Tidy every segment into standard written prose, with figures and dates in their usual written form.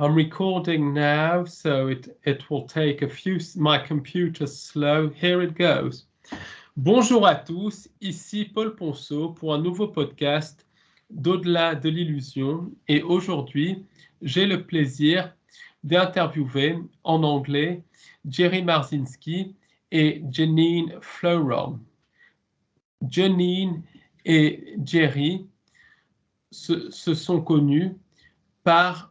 I'm recording now, so it will take a few. My computer's slow. Here it goes. Bonjour à tous, ici Paul Ponceau pour un nouveau podcast d'Au-delà de l'illusion. Et aujourd'hui, j'ai le plaisir d'interviewer en anglais Jerry Marzinsky et Janine Flowron. Janine et Jerry se sont connus par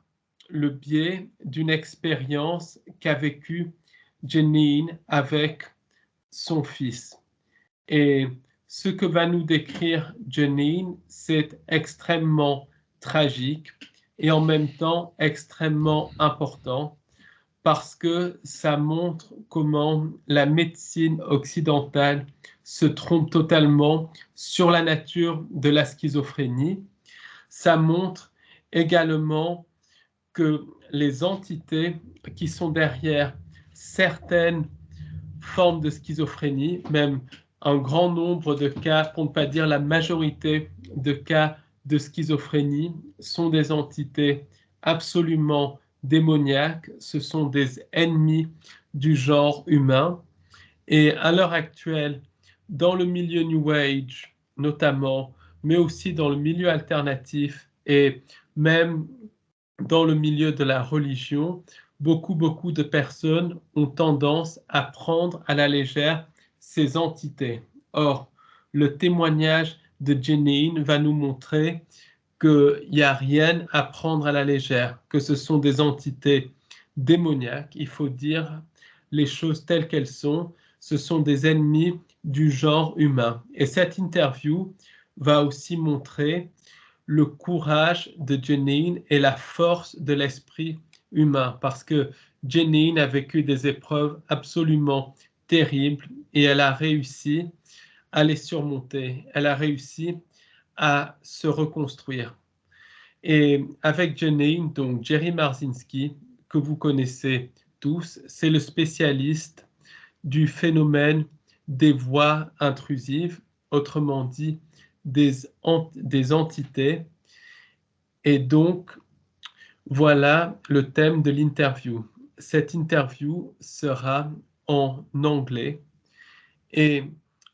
le biais d'une expérience qu'a vécue Janine avec son fils. Et ce que va nous décrire Janine, c'est extrêmement tragique et en même temps extrêmement important parce que ça montre comment la médecine occidentale se trompe totalement sur la nature de la schizophrénie. Ça montre également que les entités qui sont derrière certaines formes de schizophrénie, même un grand nombre de cas, pour ne pas dire la majorité de cas de schizophrénie, sont des entités absolument démoniaques, ce sont des ennemis du genre humain. Et à l'heure actuelle, dans le milieu New Age notamment, mais aussi dans le milieu alternatif et même dans le milieu de la religion, beaucoup de personnes ont tendance à prendre à la légère ces entités. Or, le témoignage de Janine va nous montrer qu'il n'y a rien à prendre à la légère, que ce sont des entités démoniaques. Il faut dire les choses telles qu'elles sont. Ce sont des ennemis du genre humain. Et cette interview va aussi montrer le courage de Janine et la force de l'esprit humain, parce que Janine a vécu des épreuves absolument terribles et elle a réussi à les surmonter. Elle a réussi à se reconstruire. Et avec Janine, donc Jerry Marzinsky, que vous connaissez tous, c'est le spécialiste du phénomène des voix intrusives, autrement dit des entités. Et donc, voilà le thème de l'interview. Cette interview sera en anglais. Et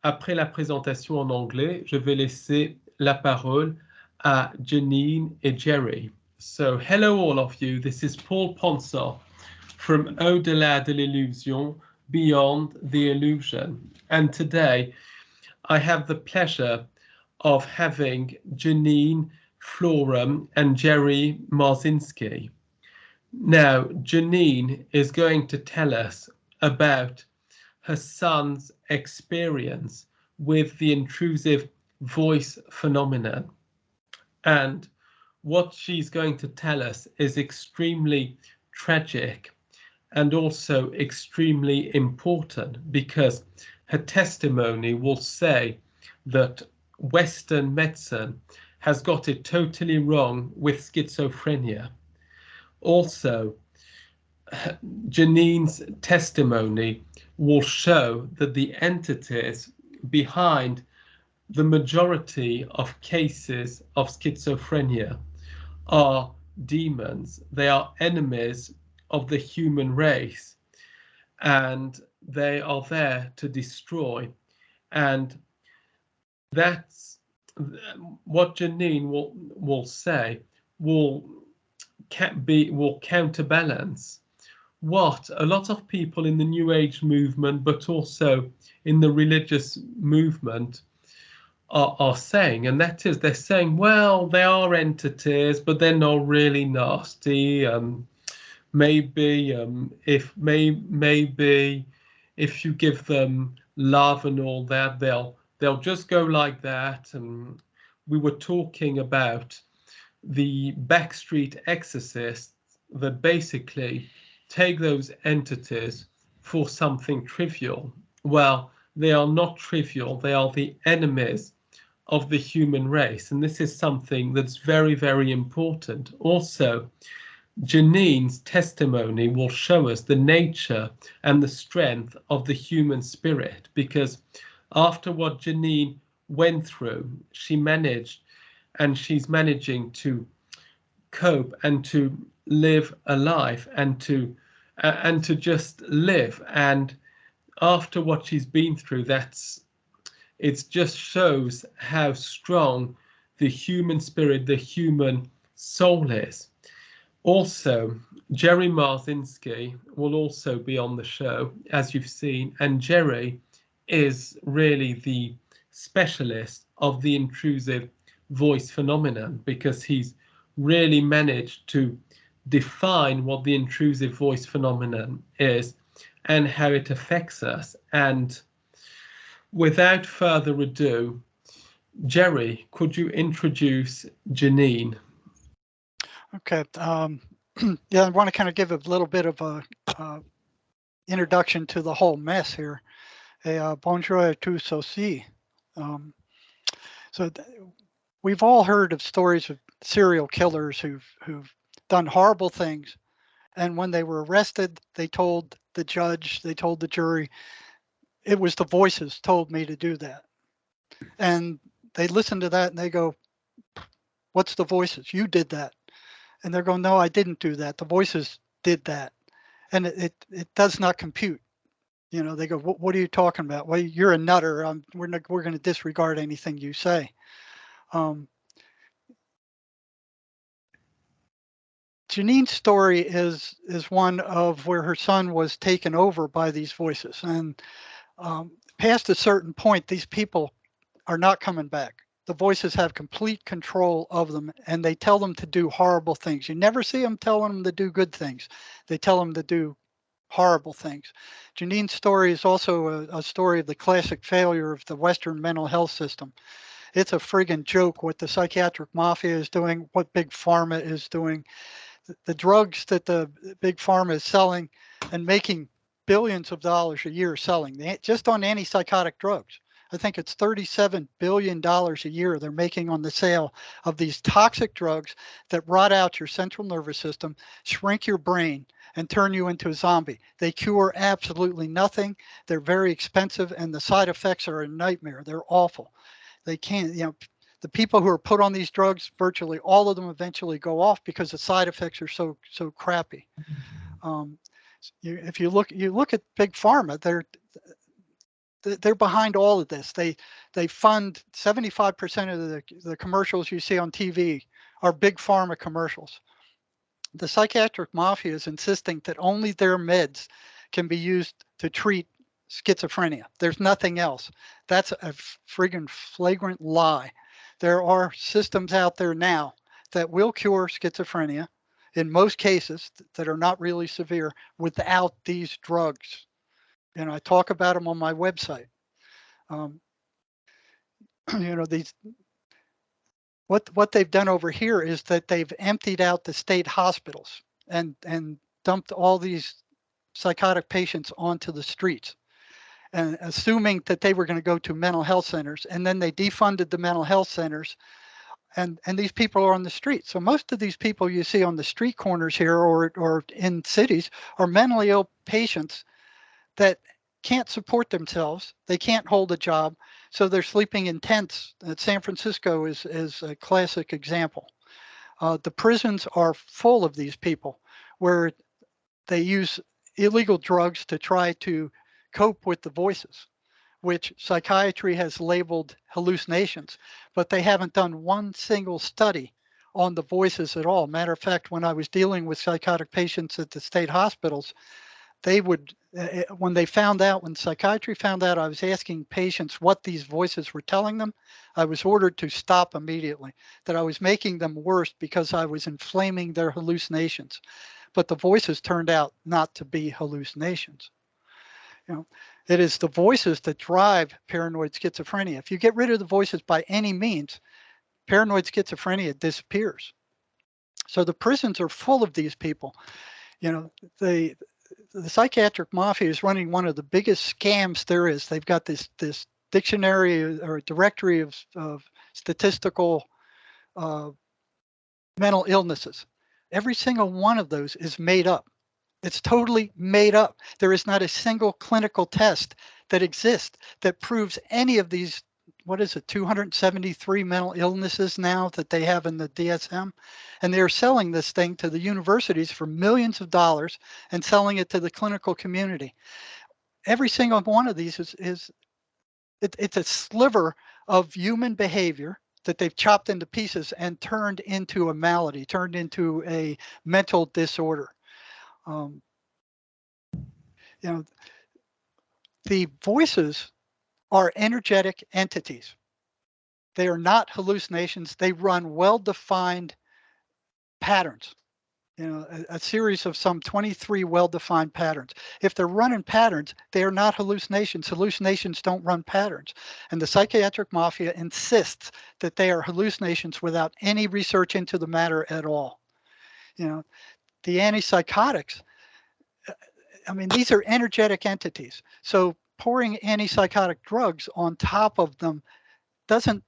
après la présentation en anglais, je vais laisser la parole à Janine et Jerry. So, hello all of you. This is Paul Ponsor from Au-delà de l'illusion, Beyond the Illusion. And today, I have the pleasure of having Janine Flowron and Jerry Marzinsky. Now, Janine is going to tell us about her son's experience with the intrusive voice phenomenon. And what she's going to tell us is extremely tragic and also extremely important, because her testimony will say that Western medicine has got it totally wrong with schizophrenia. Also, Janine's testimony will show that the entities behind the majority of cases of schizophrenia are demons. They are enemies of the human race, and they are there to destroy. And that's what Janine will say will counterbalance what a lot of people in the New Age movement, but also in the religious movement, are saying, and that is, they're saying, well, they are entities, but they're not really nasty. Maybe if you give them love and all that, they'll just go like that. And we were talking about the backstreet exorcists that basically take those entities for something trivial. Well, they are not trivial. They are the enemies of the human race. And this is something that's very, very important. Also, Janine's testimony will show us the nature and the strength of the human spirit, because after what Janine went through, she managed, and she's managing to cope and to live a life and to just live. And after what she's been through, it just shows how strong the human spirit, the human soul is. Also, Jerry Marzinsky will also be on the show, as you've seen, and Jerry is really the specialist of the intrusive voice phenomenon, because he's really managed to define what the intrusive voice phenomenon is and how it affects us. And without further ado, Jerry, could you introduce Janine? Okay. Yeah, I want to kind of give a little bit of a introduction to the whole mess here. Bonjour à tous aussi. So we've all heard of stories of serial killers who've done horrible things, and when they were arrested, they told the judge, they told the jury, it was the voices told me to do that. And they listen to that and they go, what's the voices? You did that. And they're going, no, I didn't do that. The voices did that. And it does not compute. You know, they go, what are you talking about? Well, you're a nutter. We're going to disregard anything you say. Janine's story is one of where her son was taken over by these voices. And past a certain point, these people are not coming back. The voices have complete control of them, and they tell them to do horrible things. You never see them telling them to do good things. They tell them to do horrible things. Janine's story is also a story of the classic failure of the Western mental health system. It's a friggin' joke what the Psychiatric Mafia is doing, what Big Pharma is doing. The drugs that the Big Pharma is selling and making billions of dollars a year selling, just on antipsychotic drugs. I think it's $37 billion a year they're making on the sale of these toxic drugs that rot out your central nervous system, shrink your brain, and turn you into a zombie. They cure absolutely nothing. They're very expensive, and the side effects are a nightmare. They're awful. They can't, the people who are put on these drugs, virtually all of them eventually go off because the side effects are so crappy. If you look at Big Pharma, they're behind all of this. They fund 75% of the commercials you see on TV are Big Pharma commercials. The Psychiatric Mafia is insisting that only their meds can be used to treat schizophrenia. There's nothing else. That's a friggin' flagrant lie. There are systems out there now that will cure schizophrenia in most cases that are not really severe without these drugs. And I talk about them on my website. What they've done over here is that they've emptied out the state hospitals and dumped all these psychotic patients onto the streets, and assuming that they were going to go to mental health centers, and then they defunded the mental health centers, and these people are on the street. So most of these people you see on the street corners here or in cities are mentally ill patients that can't support themselves. They can't hold a job, so they're sleeping in tents. San Francisco is a classic example. The prisons are full of these people where they use illegal drugs to try to cope with the voices, which psychiatry has labeled hallucinations, but they haven't done one single study on the voices at all. Matter of fact, when I was dealing with psychotic patients at the state hospitals, they would, when psychiatry found out I was asking patients what these voices were telling them, I was ordered to stop immediately, that I was making them worse because I was inflaming their hallucinations. But the voices turned out not to be hallucinations. It is the voices that drive paranoid schizophrenia. If you get rid of the voices by any means, paranoid schizophrenia disappears. So the prisons are full of these people. The Psychiatric Mafia is running one of the biggest scams there is. They've got this dictionary or directory of statistical mental illnesses. Every single one of those is made up. It's totally made up. There is not a single clinical test that exists that proves any of these what is it, 273 mental illnesses now that they have in the DSM. And they're selling this thing to the universities for millions of dollars and selling it to the clinical community. Every single one of these it's a sliver of human behavior that they've chopped into pieces and turned into a malady, turned into a mental disorder. You know, the voices are energetic entities. They are not hallucinations. They run well-defined patterns. You know, a series of some 23 well-defined patterns. If they're running patterns, they are not hallucinations. Hallucinations don't run patterns. And the Psychiatric Mafia insists that they are hallucinations without any research into the matter at all. You know, the antipsychotics, I mean, these are energetic entities. So pouring antipsychotic drugs on top of them doesn't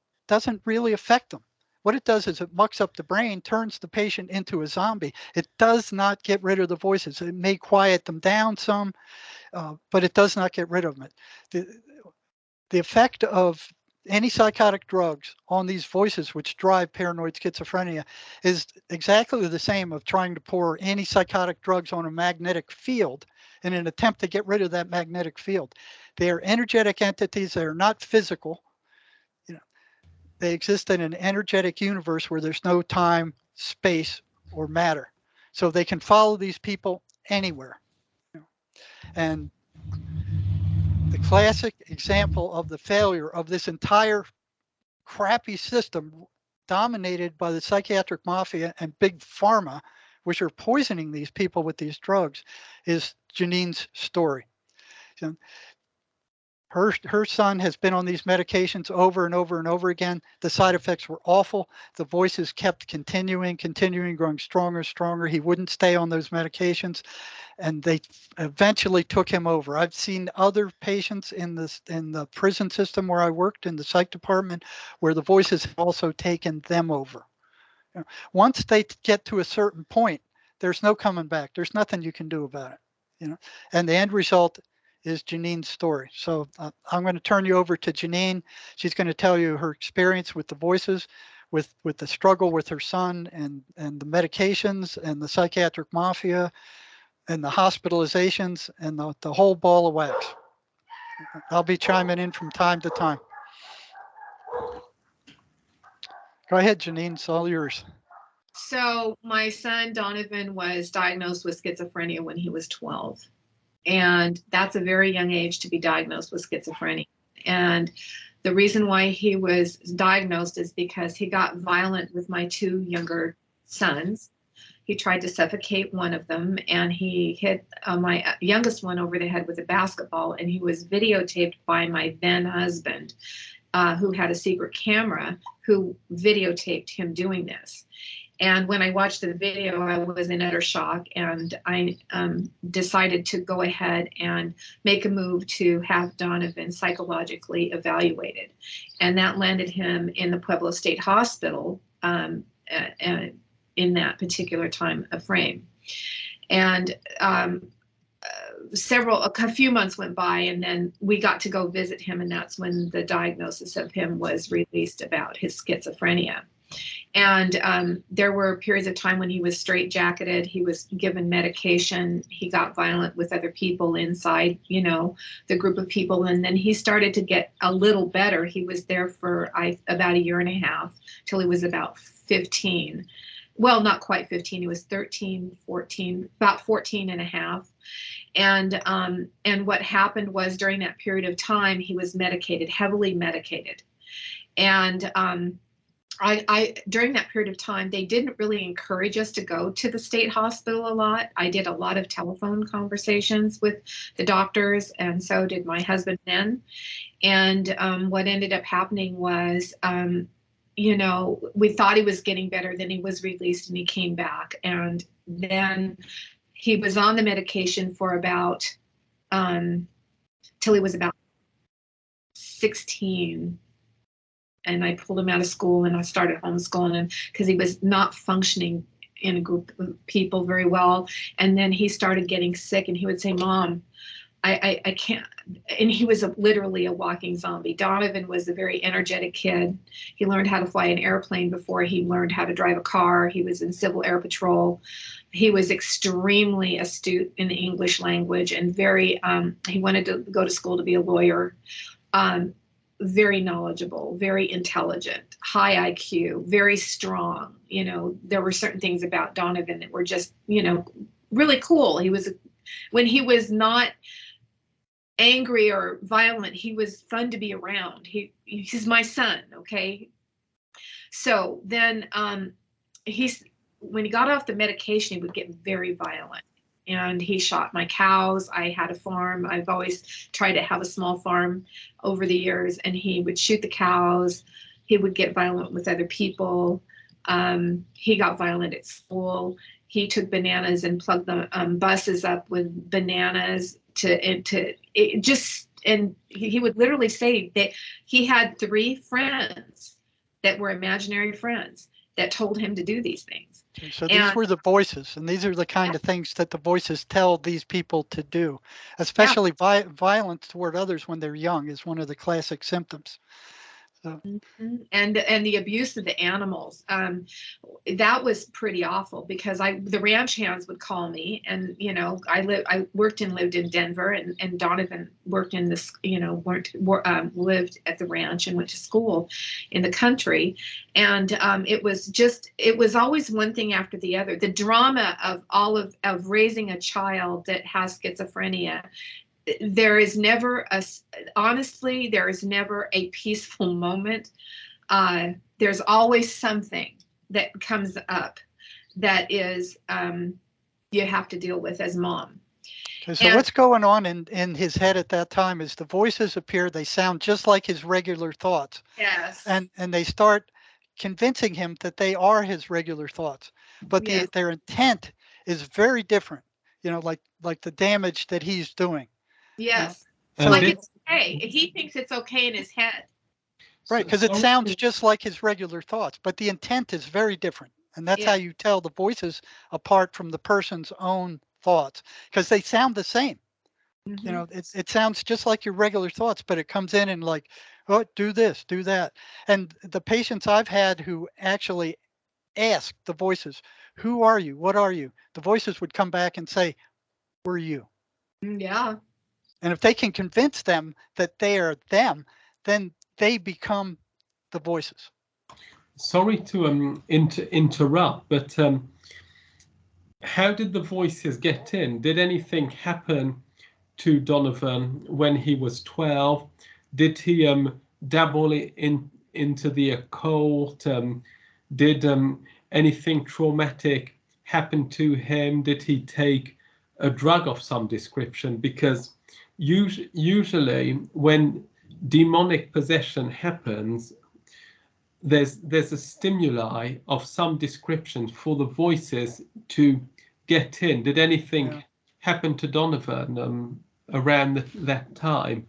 really affect them. What it does is it mucks up the brain, turns the patient into a zombie. It does not get rid of the voices. It may quiet them down some, but it does not get rid of them. The effect of antipsychotic drugs on these voices, which drive paranoid schizophrenia, is exactly the same of trying to pour antipsychotic drugs on a magnetic field in an attempt to get rid of that magnetic field. They are energetic entities. They are not physical. They exist in an energetic universe where there's no time, space, or matter. So they can follow these people anywhere. And the classic example of the failure of this entire crappy system dominated by the psychiatric mafia and big pharma, which are poisoning these people with these drugs, is Janine's story. Her son has been on these medications over and over and over again. The side effects were awful. The voices kept continuing, growing stronger. He wouldn't stay on those medications, and they eventually took him over. I've seen other patients in the prison system where I worked in the psych department where the voices have also taken them over. Once they get to a certain point, there's no coming back. There's nothing you can do about it. And the end result is Janine's story. So I'm going to turn you over to Janine. She's going to tell you her experience with the voices, with the struggle with her son and the medications and the psychiatric mafia and the hospitalizations and the whole ball of wax. I'll be chiming in from time to time. Go ahead, Janine, it's all yours. So my son Donovan was diagnosed with schizophrenia when he was 12. And that's a very young age to be diagnosed with schizophrenia. And the reason why he was diagnosed is because he got violent with my two younger sons. He tried to suffocate one of them, and he hit my youngest one over the head with a basketball, and he was videotaped by my then husband, who had a secret camera, who videotaped him doing this. And when I watched the video, I was in utter shock, and I decided to go ahead and make a move to have Donovan psychologically evaluated. And that landed him in the Pueblo State Hospital in that particular time frame. And a few months went by, and then we got to go visit him, and that's when the diagnosis of him was released about his schizophrenia. And there were periods of time when he was straitjacketed. He was given medication. He got violent with other people inside, the group of people. And then he started to get a little better. He was there for about a year and a half till he was about 15. Well, not quite 15. He was 13, 14, about 14 and a half. And what happened was during that period of time, he was medicated, heavily medicated. And during that period of time, they didn't really encourage us to go to the state hospital a lot. I did a lot of telephone conversations with the doctors, and so did my husband then. And what ended up happening was, we thought he was getting better. Then he was released and he came back. And then he was on the medication for about, till he was about 16. And I pulled him out of school and I started homeschooling him because he was not functioning in a group of people very well. And then he started getting sick, and he would say, "Mom, I can't, and he was literally a walking zombie. Donovan was a very energetic kid. He learned how to fly an airplane before he learned how to drive a car. He was in Civil Air Patrol. He was extremely astute in the English language and very, he wanted to go to school to be a lawyer. Very knowledgeable, very intelligent, high IQ, very strong. You know, there were certain things about Donovan that were just, you know, really cool. When he was not angry or violent, he was fun to be around. He's my son, okay? So then when he got off the medication, he would get very violent. And he shot my cows. I had a farm. I've always tried to have a small farm over the years, and he would shoot the cows. He would get violent with other people. He got violent at school. He took bananas and plugged the buses up with bananas and he would literally say that he had 3 friends that were imaginary friends that told him to do these things. So these were the voices, and these are the kind of things that the voices tell these people to do, especially violence toward others when they're young is one of the classic symptoms. So. And the abuse of the animals, that was pretty awful, because the ranch hands would call me, and you know, I worked and lived in Denver, and Donovan worked in this, you know, lived at the ranch and went to school in the country, and it was always one thing after the other. The drama of raising a child that has schizophrenia. There is never honestly, there is never a peaceful moment. There's always something that comes up that is, you have to deal with as mom. Okay, so what's going on in his head at that time is the voices appear, they sound just like his regular thoughts. Yes. And they start convincing him that they are his regular thoughts, but Yes. their intent is very different, you know, like the damage that he's doing. Yes. So like it's okay. He thinks it's okay in his head. Right, because it sounds just like his regular thoughts, but the intent is very different. And that's how you tell the voices apart from the person's own thoughts, because they sound the same. You know, it sounds just like your regular thoughts, but it comes in and like, oh, do this, do that. And the patients I've had who actually ask the voices, who are you? What are you? The voices would come back and say, we're you. Yeah. And if they can convince them that they are them, then they become the voices. Sorry to interrupt, but how did the voices get in? Did anything happen to Donovan when he was 12? Did he dabble into the occult? Did anything traumatic happen to him? Did he take a drug of some description? Because usually when demonic possession happens, there's a stimuli of some description for the voices to get in. Did anything happen to Donovan around that time?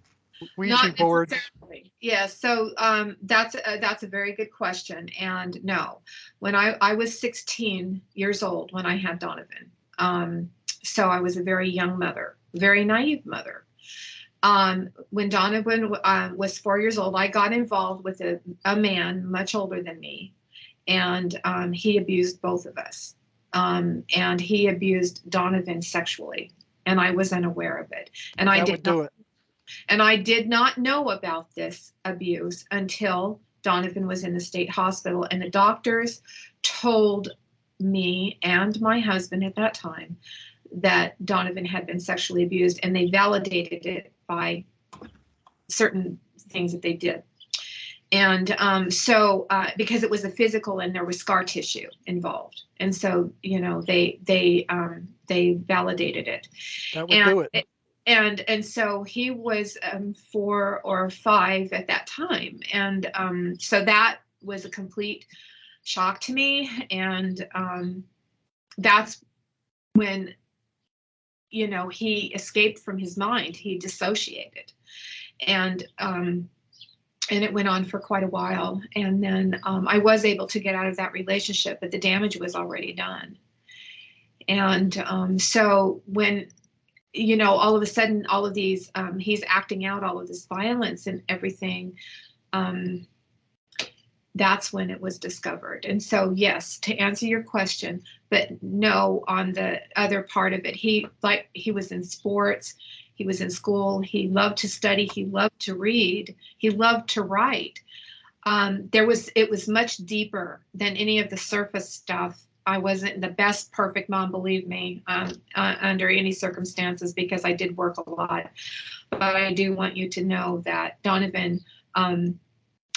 Ouija boards. Yeah, so that's a very good question. And no, when I was 16 years old when I had Donovan, so I was a very young mother, very naive mother. When Donovan was 4 years old, I got involved with a man much older than me, and he abused both of us. And he abused Donovan sexually, and I was unaware of it. And I did not know about this abuse until Donovan was in the state hospital, and the doctors told me and my husband at that time that Donovan had been sexually abused, and they validated it by certain things that they did. And so because it was a physical and there was scar tissue involved, and so, you know, they validated it. That would do it. And so he was 4 or 5 at that time, and so that was a complete shock to me. And that's when, you know, he escaped from his mind. He dissociated, and it went on for quite a while. And then I was able to get out of that relationship, but the damage was already done. And so when all of a sudden, all of these, he's acting out all of this violence and everything. That's when it was discovered. And so, yes, to answer your question, but no, on the other part of it, he was in sports, he was in school, he loved to study, he loved to read, he loved to write. It was much deeper than any of the surface stuff. I wasn't the best perfect mom, believe me, under any circumstances, because I did work a lot. But I do want you to know that Donovan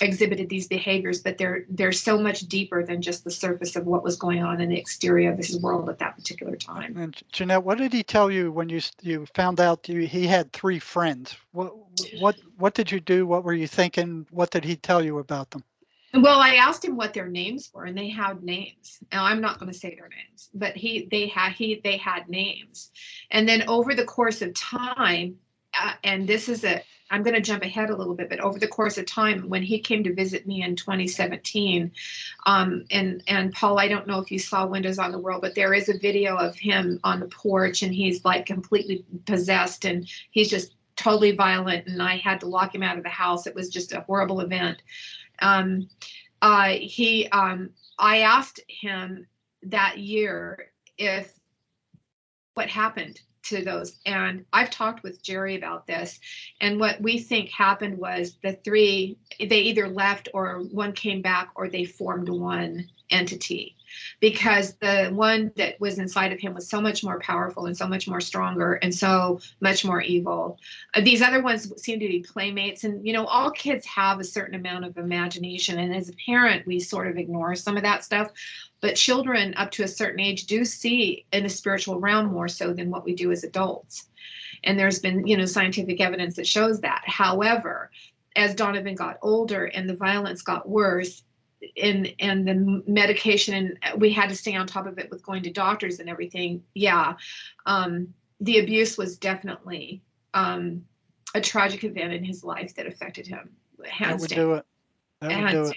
exhibited these behaviors, but they're so much deeper than just the surface of what was going on in the exterior of his world at that particular time. And Jeanette, what did he tell you when you found out he had 3 friends? What did you do? What were you thinking? What did he tell you about them? Well, I asked him what their names were, and they had names. Now, I'm not going to say their names, but they had names. And then over the course of time, and I'm going to jump ahead a little bit, but over the course of time, when he came to visit me in 2017, and Paul, I don't know if you saw Windows on the World, but there is a video of him on the porch, and he's like completely possessed, and he's just totally violent, and I had to lock him out of the house. It was just a horrible event. I asked him that year what happened to those. And I've talked with Jerry about this. And what we think happened was the 3, they either left or one came back, or they formed one entity, because the one that was inside of him was so much more powerful and so much more stronger and so much more evil. These other ones seem to be playmates, and all kids have a certain amount of imagination, and as a parent we sort of ignore some of that stuff, but children up to a certain age do see in the spiritual realm more so than what we do as adults. And there's been scientific evidence that shows that. However, as Donovan got older and the violence got worse, and the medication, and we had to stay on top of it with going to doctors and everything. Yeah. The abuse was definitely a tragic event in his life that affected him. Hands down. That would do it.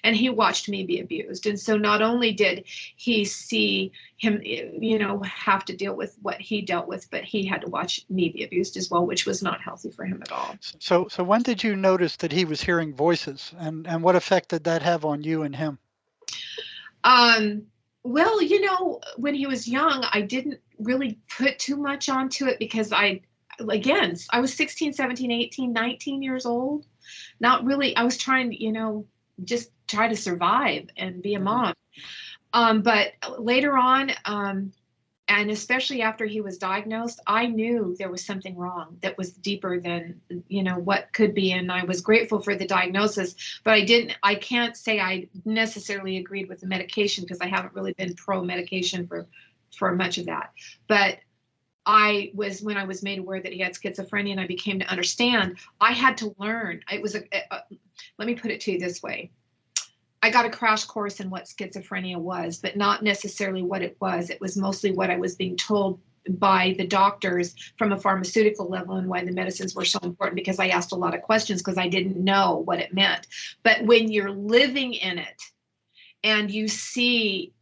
And he watched me be abused. And so not only did he see him, have to deal with what he dealt with, but he had to watch me be abused as well, which was not healthy for him at all. So when did you notice that he was hearing voices, and what effect did that have on you and him? Well, when he was young, I didn't really put too much onto it, because I was 16, 17, 18, 19 years old. Not really. I was trying to, just try to survive and be a mom. But later on, and especially after he was diagnosed, I knew there was something wrong that was deeper than, what could be. And I was grateful for the diagnosis, but I can't say I necessarily agreed with the medication, because I haven't really been pro medication for much of that. But when I was made aware that he had schizophrenia and I became to understand, I had to learn. It was let me put it to you this way. I got a crash course in what schizophrenia was, but not necessarily what it was. It was mostly what I was being told by the doctors from a pharmaceutical level, and why the medicines were so important, because I asked a lot of questions because I didn't know what it meant. But when you're living in it and you see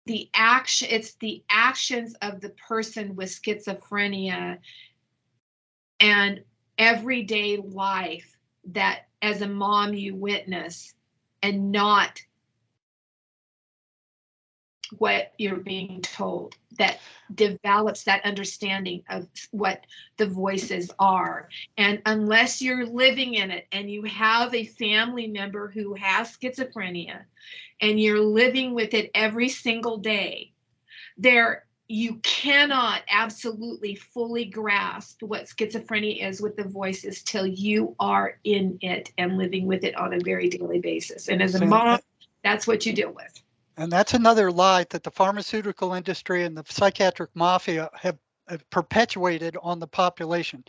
it's the actions of the person with schizophrenia and everyday life that as a mom you witness, and not what you're being told, that develops that understanding of what the voices are. And unless you're living in it and you have a family member who has schizophrenia and you're living with it every single day, you cannot absolutely fully grasp what schizophrenia is with the voices till you are in it and living with it on a very daily basis. And as a mom, that's what you deal with. And that's another lie that the pharmaceutical industry and the psychiatric mafia have perpetuated on the population,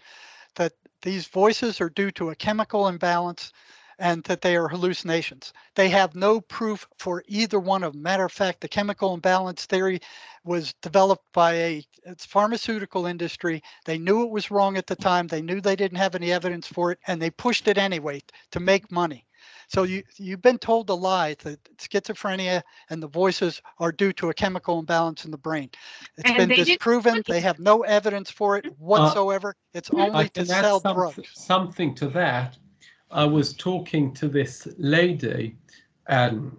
that these voices are due to a chemical imbalance and that they are hallucinations. They have no proof for either one of them. Matter of fact, the chemical imbalance theory was developed by a pharmaceutical industry. They knew it was wrong at the time. They knew they didn't have any evidence for it, and they pushed it anyway to make money. So you've been told a lie that schizophrenia and the voices are due to a chemical imbalance in the brain. It's And been they didn't disproven. study They have no evidence for it whatsoever. It's I only to can add sell drugs. something to that. I was talking to this lady, and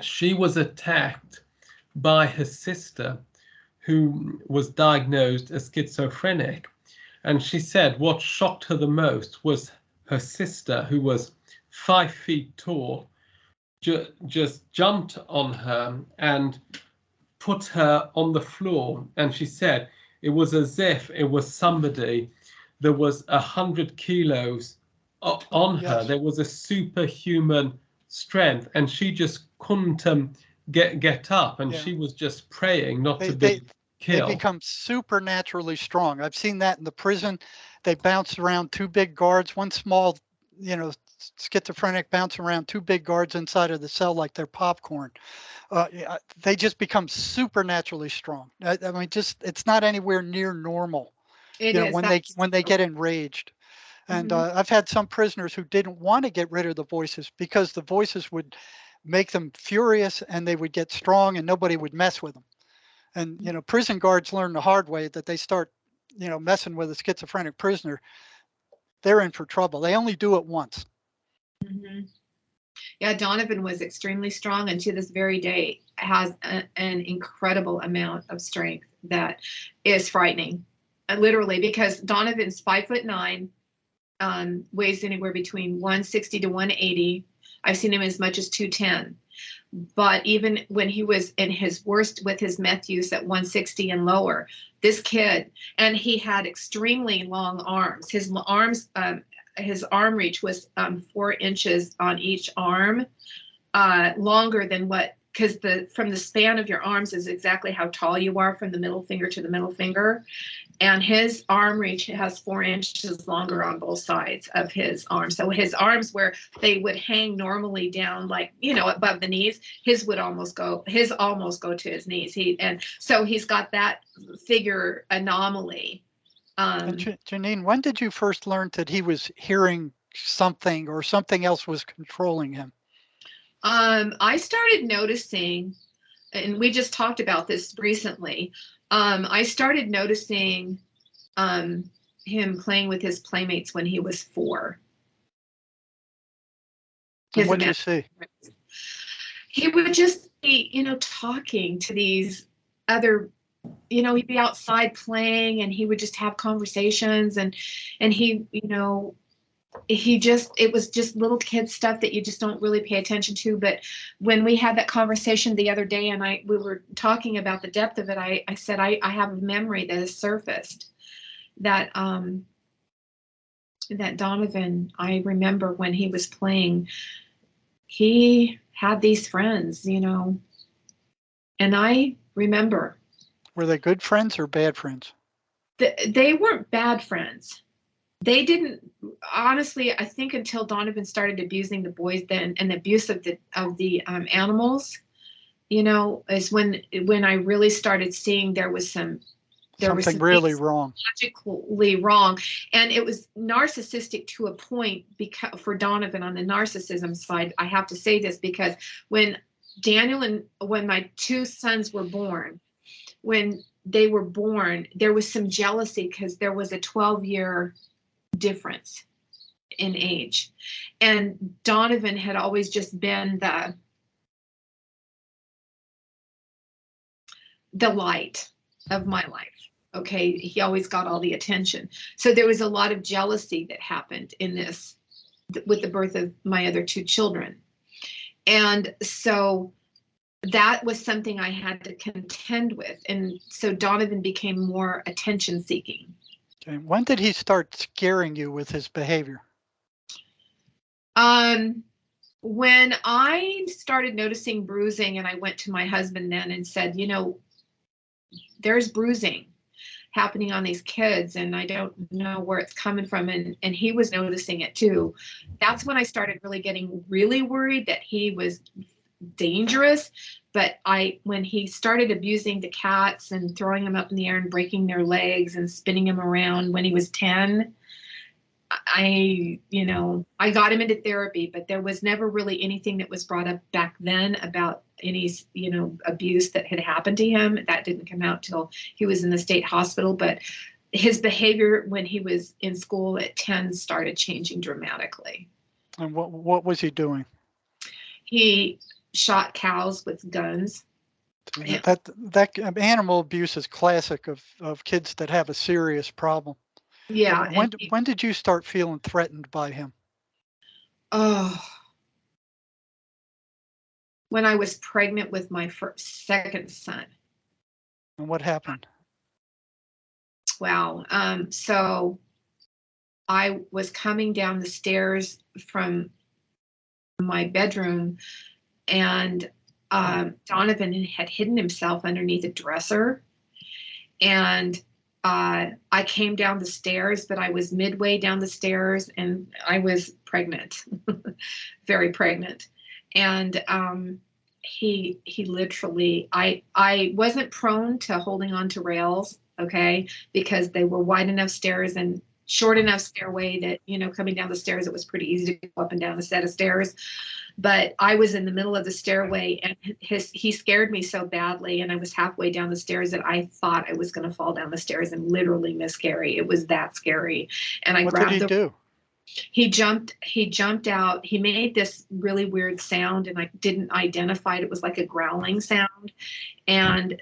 she was attacked by her sister, who was diagnosed as schizophrenic. And she said what shocked her the most was her sister, who was 5 feet tall, just jumped on her and put her on the floor. And she said it was as if it was somebody that was 100 kilos on her. Yes. There was a superhuman strength, and she just couldn't get up, and she was just praying not to be killed. They become supernaturally strong. I've seen that in the prison. They bounce around 2 big guards, one small, schizophrenic bounce around 2 big guards inside of the cell like they're popcorn. They just become supernaturally strong. I mean, it's not anywhere near normal. When they get enraged. And I've had some prisoners who didn't want to get rid of the voices because the voices would make them furious and they would get strong and nobody would mess with them. And, prison guards learn the hard way that they start, messing with a schizophrenic prisoner, they're in for trouble. They only do it once. Mm-hmm. Yeah, Donovan was extremely strong, and to this very day has an incredible amount of strength that is frightening, literally, because Donovan's 5'9", weighs anywhere between 160 to 180. I've seen him as much as 210. But even when he was in his worst with his meth use at 160 and lower, this kid, and he had extremely long arms. His arm reach was 4 inches on each arm, longer than because from the span of your arms is exactly how tall you are from the middle finger to the middle finger. And his arm reach has 4 inches longer on both sides of his arms. So his arms, where they would hang normally down, above the knees, his almost go to his knees. So he's got that figure anomaly. Janine, when did you first learn that he was hearing something or something else was controlling him? I started noticing, and we just talked about this recently. I started noticing him playing with his playmates when he was 4. And what did you see? He would just be, talking to these other, he'd be outside playing, and he would just have conversations, and he, it was just little kid stuff that you just don't really pay attention to. But when we had that conversation the other day and we were talking about the depth of it, I said, I have a memory that has surfaced that Donovan, I remember when he was playing, he had these friends, and I remember. Were they good friends or bad friends? They weren't bad friends. They didn't, honestly, I think until Donovan started abusing the boys and the abuse of the animals, is when I really started seeing there was something really wrong. Logically wrong. And it was narcissistic to a point for Donovan on the narcissism side. I have to say this because when my 2 sons were born, when they were born, there was some jealousy because there was a 12-year difference in age, and Donovan had always just been the light of my life. Okay, he always got all the attention, so there was a lot of jealousy that happened in this with the birth of my other 2 children, and so that was something I had to contend with, and so Donovan became more attention seeking. Okay. When did he start scaring you with his behavior? When I started noticing bruising, and I went to my husband then and said, there's bruising happening on these kids, and I don't know where it's coming from. And he was noticing it too. That's when I started really getting really worried that he was dangerous. But when he started abusing the cats and throwing them up in the air and breaking their legs and spinning them around when he was 10, I got him into therapy, but there was never really anything that was brought up back then about any, abuse that had happened to him. That didn't come out till he was in the state hospital, but his behavior when he was in school at 10 started changing dramatically. And what was he doing? He shot cows with guns. That animal abuse is classic of kids that have a serious problem. Yeah. When did you start feeling threatened by him? Oh, when I was pregnant with my second son. And what happened? Wow. So I was coming down the stairs from my bedroom, and Donovan had hidden himself underneath a dresser. And I came down the stairs, but I was midway down the stairs and I was pregnant, very pregnant. And he literally, I wasn't prone to holding on to rails, okay, because they were wide enough stairs and short enough stairway that, coming down the stairs, it was pretty easy to go up and down a set of stairs. But I was in the middle of the stairway, and he scared me so badly, and I was halfway down the stairs that I thought I was going to fall down the stairs and literally miscarry. It was that scary. And I grabbed him. What did he do? He jumped out. He made this really weird sound, and I didn't identify it. It was like a growling sound. And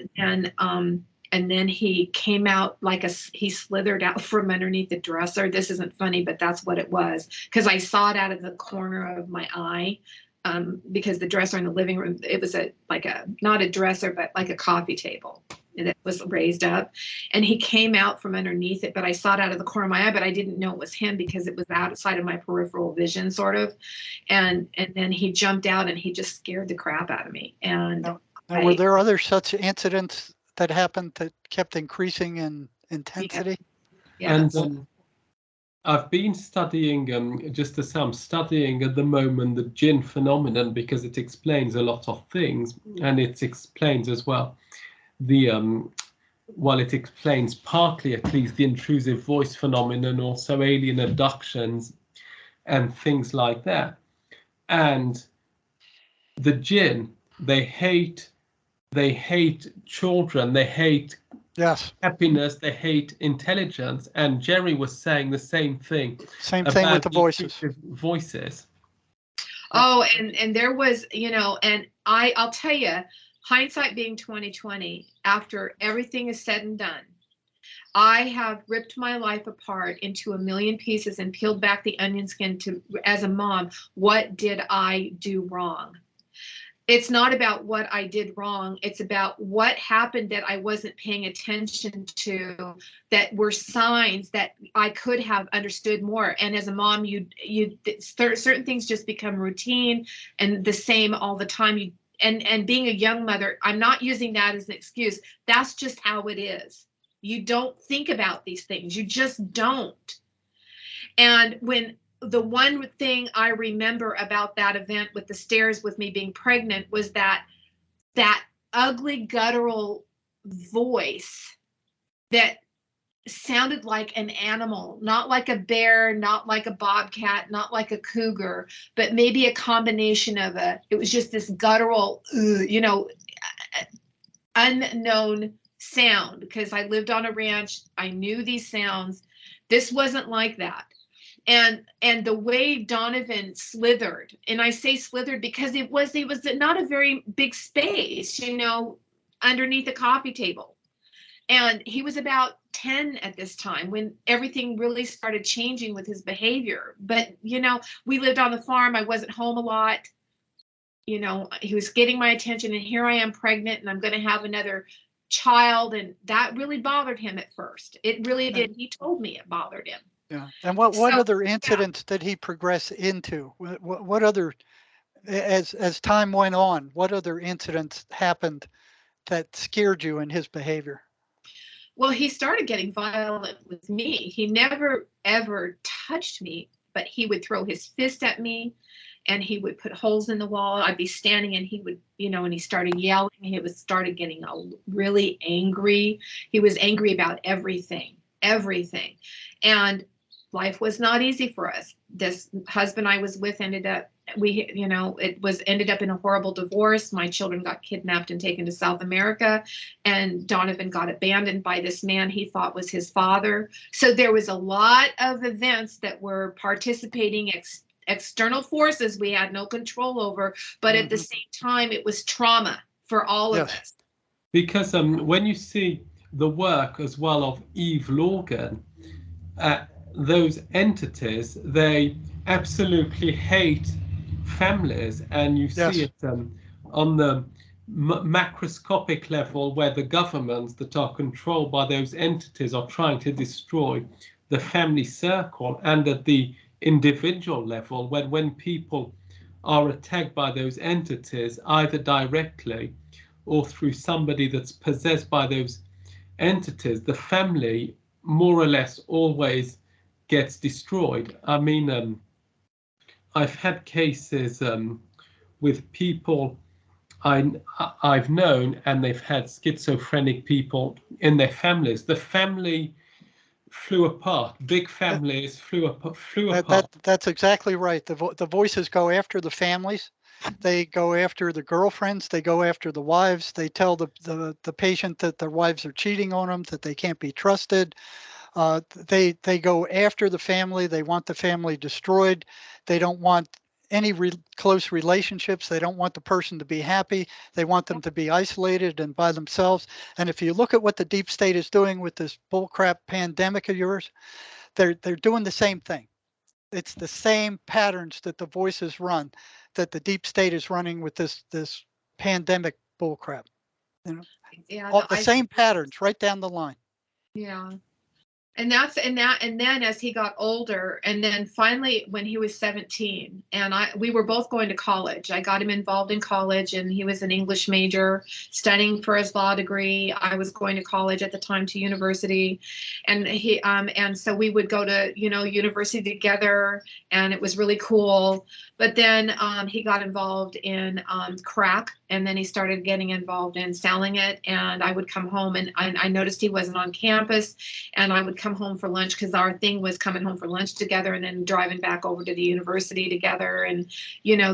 then he came out he slithered out from underneath the dresser. This isn't funny, but that's what it was, because I saw it out of the corner of my eye, because the dresser in the living room, it was not a dresser, but like a coffee table that was raised up. And he came out from underneath it, but I saw it out of the corner of my eye, but I didn't know it was him because it was outside of my peripheral vision, sort of. And then he jumped out and he just scared the crap out of me. And now, were there other such incidents that happened that kept increasing in intensity? Yeah. And I've been studying, just as I'm studying at the moment, the Jinn phenomenon, because it explains a lot of things, and it explains as well it explains partly at least the intrusive voice phenomenon, also alien abductions and things like that. And the Jinn, they hate children, they hate happiness, they hate intelligence. And Jerry was saying the same thing. Same thing with the voices. Oh, and there was, and I'll tell you, hindsight being 2020, after everything is said and done, I have ripped my life apart into a million pieces and peeled back the onion skin as a mom, what did I do wrong? It's not about what I did wrong. It's about what happened that I wasn't paying attention to, that were signs that I could have understood more. And as a mom, certain things just become routine and the same all the time. And being a young mother, I'm not using that as an excuse. That's just how it is. You don't think about these things. You just don't. And when the one thing I remember about that event with the stairs with me being pregnant was that ugly guttural voice that sounded like an animal, not like a bear, not like a bobcat, not like a cougar, but maybe a combination of it was just this guttural, unknown sound, because I lived on a ranch. I knew these sounds. This wasn't like that. And the way Donovan slithered, and I say slithered because it was not a very big space, underneath the coffee table. And he was about 10 at this time when everything really started changing with his behavior. But, we lived on the farm. I wasn't home a lot. He was getting my attention, and here I am pregnant, and I'm going to have another child. And that really bothered him at first. It really did. He told me it bothered him. Yeah. And what other incidents did he progress into? What other, as time went on, what other incidents happened that scared you in his behavior? Well, he started getting violent with me. He never, ever touched me, but he would throw his fist at me and he would put holes in the wall. I'd be standing and he would, and he started yelling. He started getting really angry. He was angry about everything. And life was not easy for us. This husband I was with ended up in a horrible divorce. My children got kidnapped and taken to South America, and Donovan got abandoned by this man he thought was his father. So there was a lot of events that were participating external forces we had no control over, but at the same time, it was trauma for all of us. Because when you see the work as well of Eve Lorgan, those entities, they absolutely hate families, and you see it on the macroscopic level, where the governments that are controlled by those entities are trying to destroy the family circle, and at the individual level, when people are attacked by those entities, either directly or through somebody that's possessed by those entities, the family more or less always gets destroyed. I mean, I've had cases with people I've known, and they've had schizophrenic people in their families. The family flew apart. Big families flew apart. That's exactly right. The voices go after the families. They go after the girlfriends. They go after the wives. They tell the patient that their wives are cheating on them, that they can't be trusted. They go after the family. They want the family destroyed. They don't want any close relationships. They don't want the person to be happy. They want them to be isolated and by themselves. And if you look at what the deep state is doing with this bullcrap pandemic of yours, they're doing the same thing. It's the same patterns that the voices run, that the deep state is running with this pandemic bullcrap. You know, the same patterns right down the line. Yeah. And then as he got older, and then finally when he was 17, and we were both going to college. I got him involved in college, and he was an English major studying for his law degree. I was going to college at the time, to university, and and so we would go to university together, and it was really cool. But then he got involved in crack, and then he started getting involved in selling it. And I would come home, and I noticed he wasn't on campus, and I would come home for lunch, because our thing was coming home for lunch together and then driving back over to the university together. And,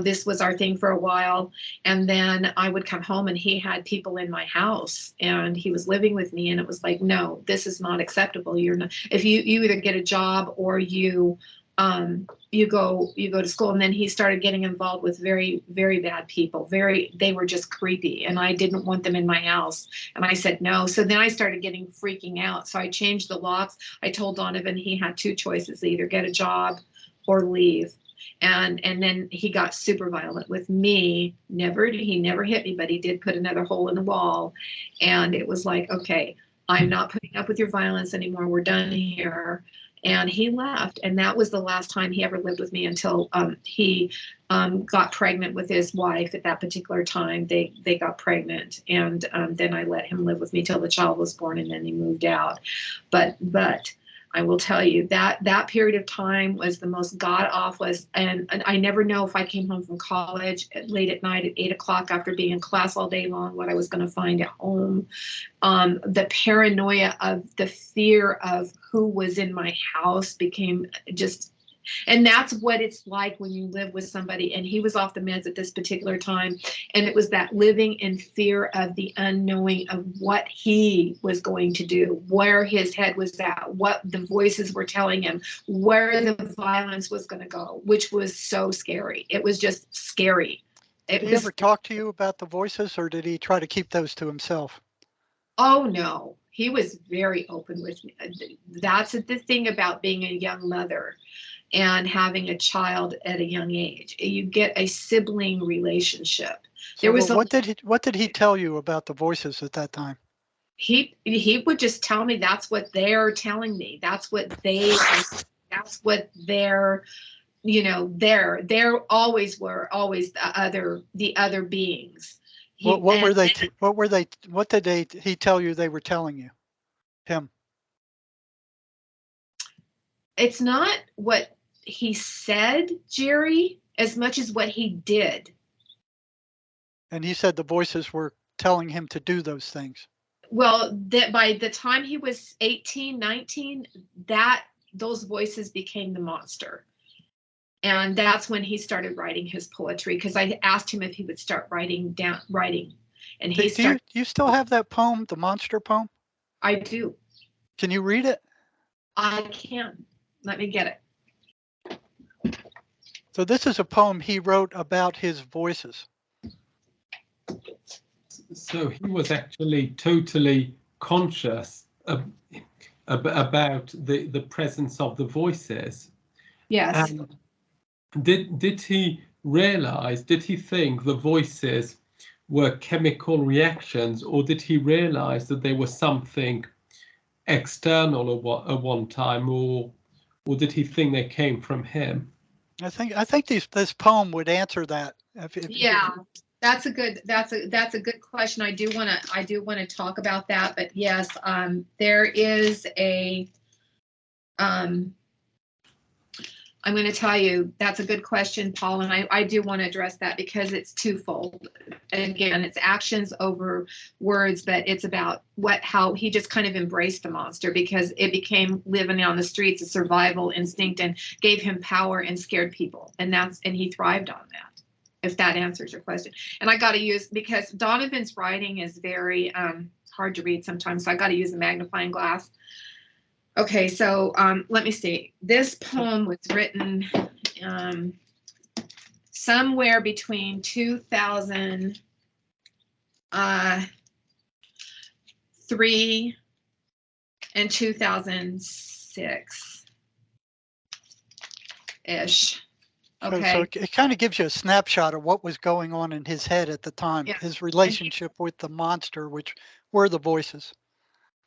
this was our thing for a while. And then I would come home, and he had people in my house, and he was living with me. And it was like, no, this is not acceptable. You're not, if you either get a job or you go to school. And then he started getting involved with very, very bad people. They were just creepy, and I didn't want them in my house. And I said no. So then I started freaking out. So I changed the locks. I told Donovan he had two choices: either get a job or leave. And then he got super violent with me. He never hit me, but he did put another hole in the wall. And it was like, okay, I'm not putting up with your violence anymore. We're done here. And he left, and that was the last time he ever lived with me until he got pregnant with his wife. At that particular time, they got pregnant, and then I let him live with me till the child was born, and then he moved out. But I will tell you that period of time was the most god-awful, and I never know if I came home from college late at night at 8 o'clock after being in class all day long, what I was going to find at home. The paranoia of the fear of who was in my house became just, and that's what it's like when you live with somebody. And he was off the meds at this particular time. And it was that living in fear of the unknowing of what he was going to do, where his head was at, what the voices were telling him, where the violence was going to go, which was so scary. It was just scary. Did he ever talk to you about the voices, or did he try to keep those to himself? Oh, no. He was very open with me. That's the thing about being a young mother and having a child at a young age. You get a sibling relationship. What did he tell you about the voices at that time? He would just tell me that's what they're telling me. That's what they're always were always the other beings. What did he tell you they were telling you? Him. It's not what he said, Jerry, as much as what he did. And he said the voices were telling him to do those things. Well, that by the time he was 18, 19, those voices became the monster. And that's when he started writing his poetry, because I asked him if he would start writing. And he started. Do you still have that poem, the monster poem? I do. Can you read it? I can. Let me get it. So this is a poem he wrote about his voices. So he was actually totally conscious about the presence of the voices. Yes. And did he realize, did he think the voices were chemical reactions, or did he realize that they were something external at one time, or did he think they came from him? I think this poem would answer that. Yeah, that's a good question. I do want to talk about that, but yes, there is a I'm going to tell you, that's a good question, Paul, and I do want to address that because it's twofold. Again, it's actions over words, but it's about how he just kind of embraced the monster, because it became living on the streets, a survival instinct, and gave him power and scared people, and he thrived on that, if that answers your question. And I got to use, because Donovan's writing is very hard to read sometimes, so I got to use a magnifying glass. Okay, so let me see. This poem was written somewhere between 2003 and 2006-ish. Okay. So it kind of gives you a snapshot of what was going on in his head at the time, yeah. His relationship with the monster, which were the voices.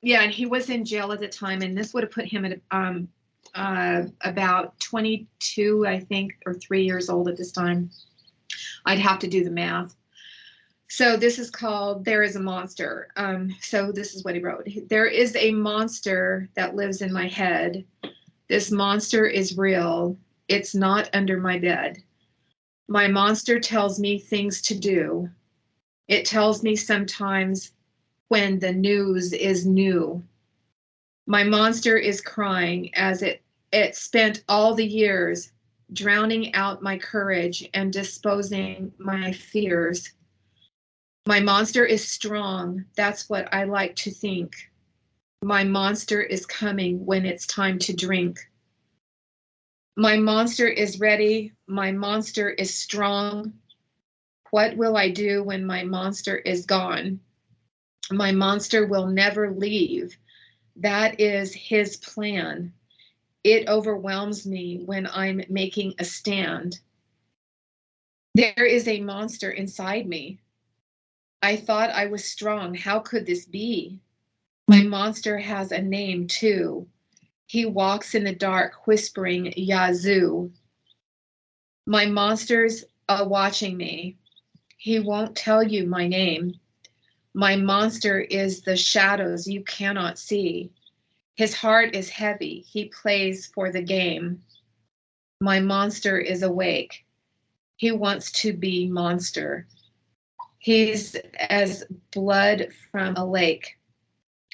Yeah, and he was in jail at the time, and this would have put him at about 22, I think, or 3 years old at this time. I'd have to do the math. So this is called There Is a Monster. So this is what he wrote. There is a monster that lives in my head. This monster is real. It's not under my bed. My monster tells me things to do. It tells me sometimes when the news is new. My monster is crying as it spent all the years drowning out my courage and disposing my fears. My monster is strong. That's what I like to think. My monster is coming when it's time to drink. My monster is ready. My monster is strong. What will I do when my monster is gone? My monster will never leave. That is his plan. It overwhelms me when I'm making a stand. There is a monster inside me. I thought I was strong. How could this be? My monster has a name too. He walks in the dark whispering Yazoo. My monster's watching me. He won't tell you my name. My monster is the shadows you cannot see. His heart is heavy. He plays for the game. My monster is awake. He wants to be monster. He's as blood from a lake.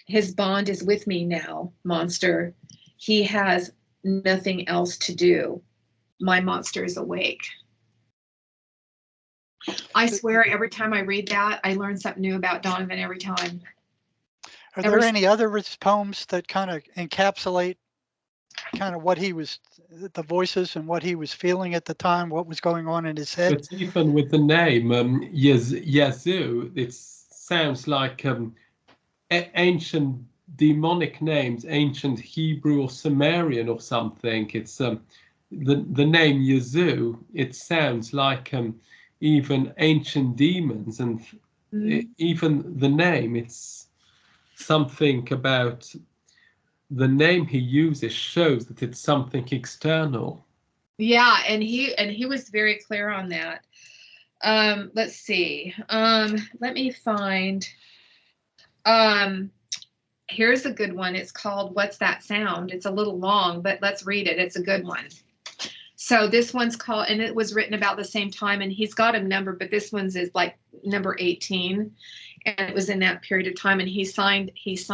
His bond is with me now, monster. He has nothing else to do. My monster is awake. I swear every time I read that, I learn something new about Donovan every time. Are there any other poems that kind of encapsulate kind of what he was, the voices and what he was feeling at the time, what was going on in his head? But even with the name Yazoo, it sounds like ancient demonic names, ancient Hebrew or Sumerian or something. It's the name Yazoo. It sounds like even ancient demons, and even the name, it's something about the name he uses shows that it's something external. Yeah, and he was very clear on that. Let's see. Let me find. Here's a good one. It's called What's That Sound? It's a little long, but let's read it. It's a good one. So this one's called, and it was written about the same time, and he's got a number, but this one's is like number 18, and it was in that period of time, and he signed his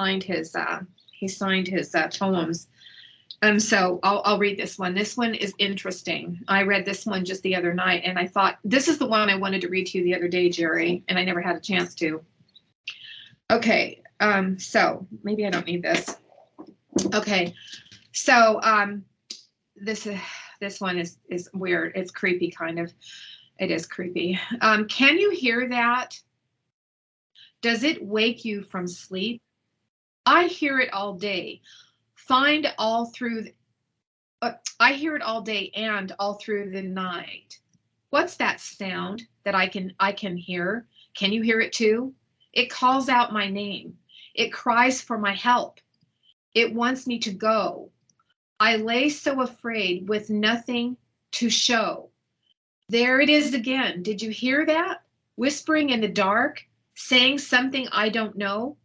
poems. So I'll read this one. This one is interesting. I read this one just the other night, and I thought this is the one I wanted to read to you the other day, Jerry, and I never had a chance to. Okay, so maybe I don't need this. Okay, so this one is weird. It's creepy, kind of. It is creepy. Can you hear that? Does it wake you from sleep? I hear it all day. I hear it all day and all through the night. What's that sound that I can hear? Can you hear it too? It calls out my name. It cries for my help. It wants me to go. I lay so afraid with nothing to show. There it is again. Did you hear that? Whispering in the dark, saying something I don't know.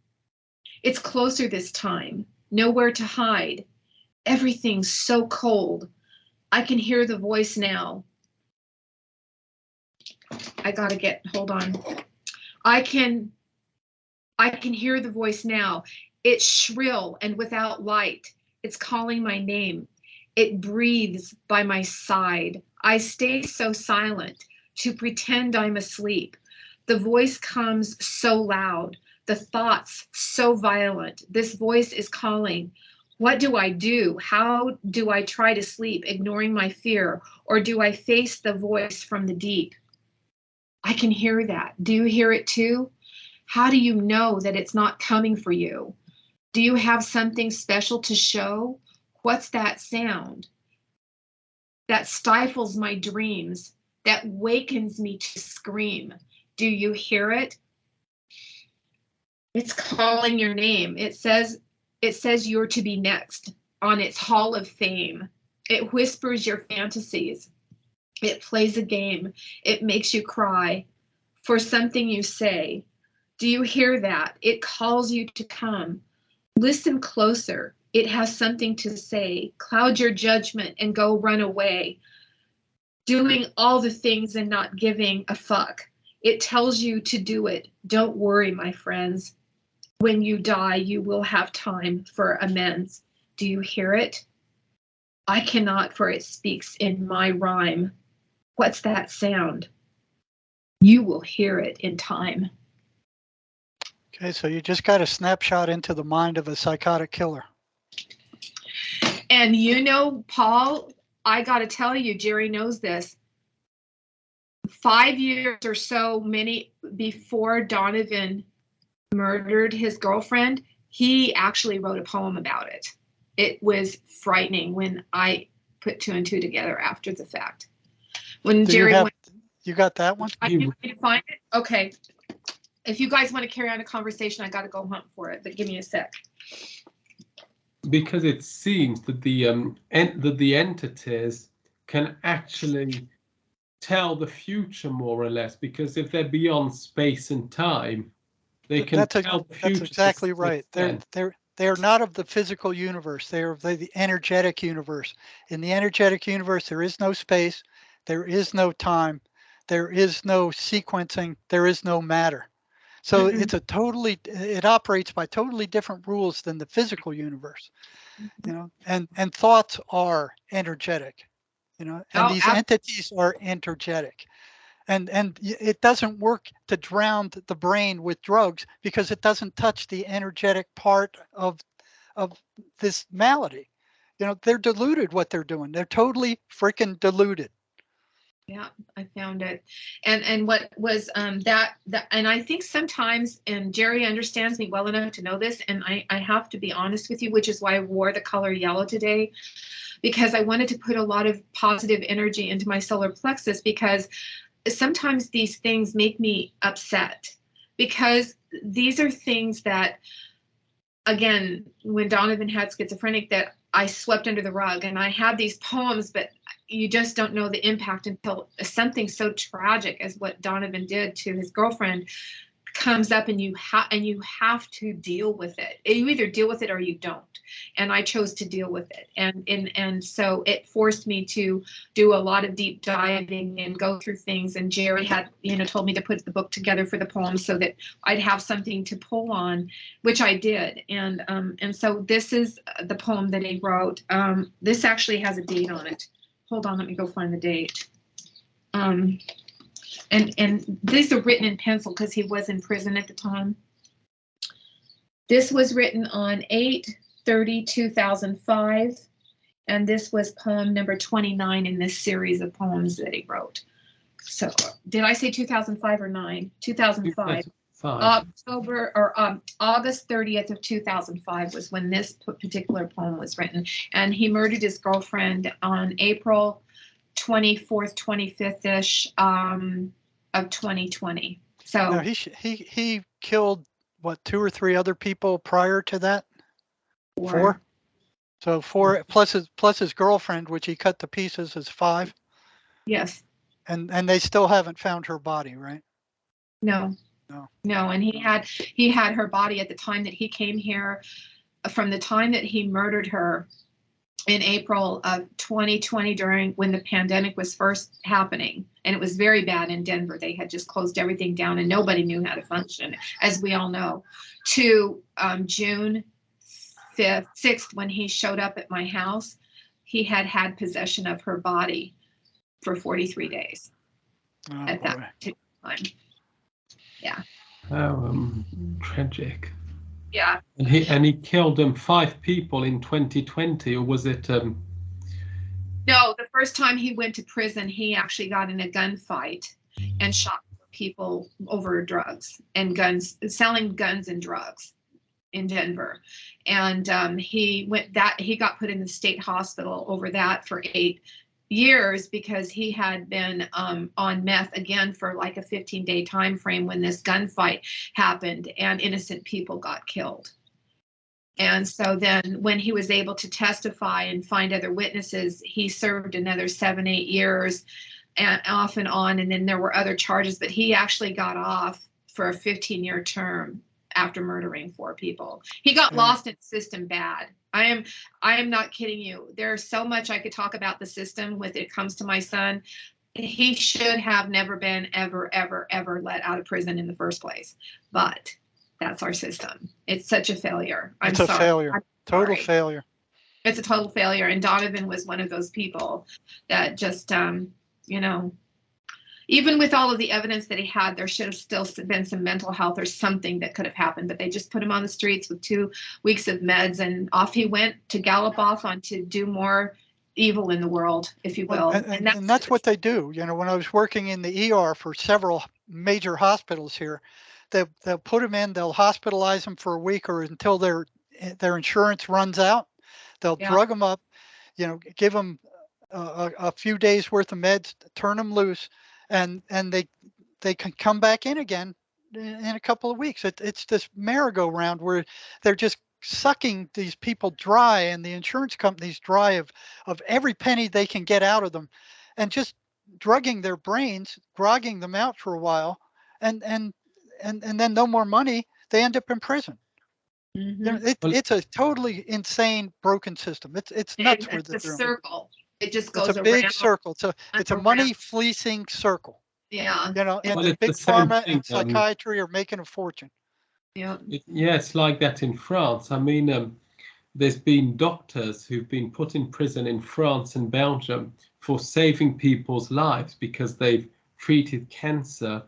It's closer this time. Nowhere to hide. Everything's so cold. I can hear the voice now. Hold on. I can hear the voice now. It's shrill and without light. It's calling my name. It breathes by my side. I stay so silent to pretend I'm asleep. The voice comes so loud. The thoughts so violent. This voice is calling. What do I do? How do I try to sleep, ignoring my fear? Or do I face the voice from the deep? I can hear that. Do you hear it too? How do you know that it's not coming for you? Do you have something special to show? What's that sound that stifles my dreams, that wakens me to scream? Do you hear it? It's calling your name. It says you're to be next on its hall of fame. It whispers your fantasies. It plays a game. It makes you cry for something you say. Do you hear that? It calls you to come. Listen closer. It has something to say. Cloud your judgment and go run away. Doing all the things and not giving a fuck. It tells you to do it. Don't worry, my friends. When you die, you will have time for amends. Do you hear it? I cannot, for it speaks in my rhyme. What's that sound? You will hear it in time. Okay, so you just got a snapshot into the mind of a psychotic killer. And you know, Paul, I got to tell you, Jerry knows this. 5 years or so before Donovan murdered his girlfriend, he actually wrote a poem about it. It was frightening when I put 2 and 2 together after the fact. When Jerry you got that one? I can find it. Okay. If you guys want to carry on a conversation, I got to go hunt for it, but give me a sec. Because it seems that the entities can actually tell the future more or less, because if they're beyond space and time, they can tell the future. That's exactly right. They're not of the physical universe. They're of the energetic universe. In the energetic universe, there is no space, there is no time, there is no sequencing, there is no matter. So it operates by totally different rules than the physical universe, you know, and thoughts are energetic, you know, and these entities are energetic. And it doesn't work to drown the brain with drugs because it doesn't touch the energetic part of this malady. You know, they're diluted what they're doing. They're totally freaking diluted. Yeah, I found it. And what was that and I think sometimes, and Jerry understands me well enough to know this, and I have to be honest with you, which is why I wore the color yellow today, because I wanted to put a lot of positive energy into my solar plexus, because sometimes these things make me upset, because these are things that, again, when Donovan had schizophrenic, that I swept under the rug, and I had these poems, but you just don't know the impact until something so tragic as what Donovan did to his girlfriend comes up, and you have to deal with it. You either deal with it or you don't. And I chose to deal with it. And so it forced me to do a lot of deep diving and go through things. And Jerry had, told me to put the book together for the poems so that I'd have something to pull on, which I did. And so this is the poem that he wrote. This actually has a date on it. Hold on, let me go find the date. And these are written in pencil because he was in prison at the time. This was written on 8/30/2005, and this was poem number 29 in this series of poems that he wrote. So, did I say 2005 or 9? 2005. August 30th of 2005 was when this particular poem was written, and he murdered his girlfriend on April 24th, 25th-ish of 2020. So now he killed what, 2 or 3 other people prior to that? 4. So 4 plus his girlfriend, which he cut to pieces, is 5. Yes. And they still haven't found her body, right? No. And he had her body at the time that he came here. From the time that he murdered her in April of 2020, during when the pandemic was first happening, and it was very bad in Denver. They had just closed everything down and nobody knew how to function, as we all know, to June 5th, 6th, when he showed up at my house. He had possession of her body for 43 days at that particular time. Yeah. Oh, tragic. Yeah. And he killed 5 people in 2020, or was it? No, the first time he went to prison, he actually got in a gunfight and shot people over drugs and guns, selling guns and drugs in Denver. And he got put in the state hospital over that for 8 years because he had been on meth again for like a 15-day time frame when this gunfight happened and innocent people got killed. And so then when he was able to testify and find other witnesses, he served another 7-8 years and off and on. And then there were other charges, but he actually got off for a 15-year term after murdering 4 people. He got lost in the system bad. I am not kidding you. There's so much I could talk about the system when it comes to my son. He should have never been ever let out of prison in the first place. But that's our system. It's such a failure. It's a failure. Total failure. It's a total failure. And Donovan was one of those people that just, even with all of the evidence that he had, there should have still been some mental health or something that could have happened. But they just put him on the streets with 2 weeks of meds, and off he went to gallop off on to do more evil in the world, if you will. And that's what they do. When I was working in the ER for several major hospitals here, they'll put them in, they'll hospitalize them for a week or until their insurance runs out. They'll drug them up, give them a few days worth of meds, turn them loose, and they can come back in again in a couple of weeks. It's this merry-go-round where they're just sucking these people dry and the insurance companies dry of every penny they can get out of them, and just drugging their brains, grogging them out for a while, and then no more money. They end up in prison. Mm-hmm. It's a totally insane, broken system. It's nuts. It's a circle. It just goes around. It's a big circle. It's a money fleecing circle. Yeah. And big pharma and psychiatry are making a fortune. Yeah. It's like that in France. I mean, there's been doctors who've been put in prison in France and Belgium for saving people's lives because they've treated cancer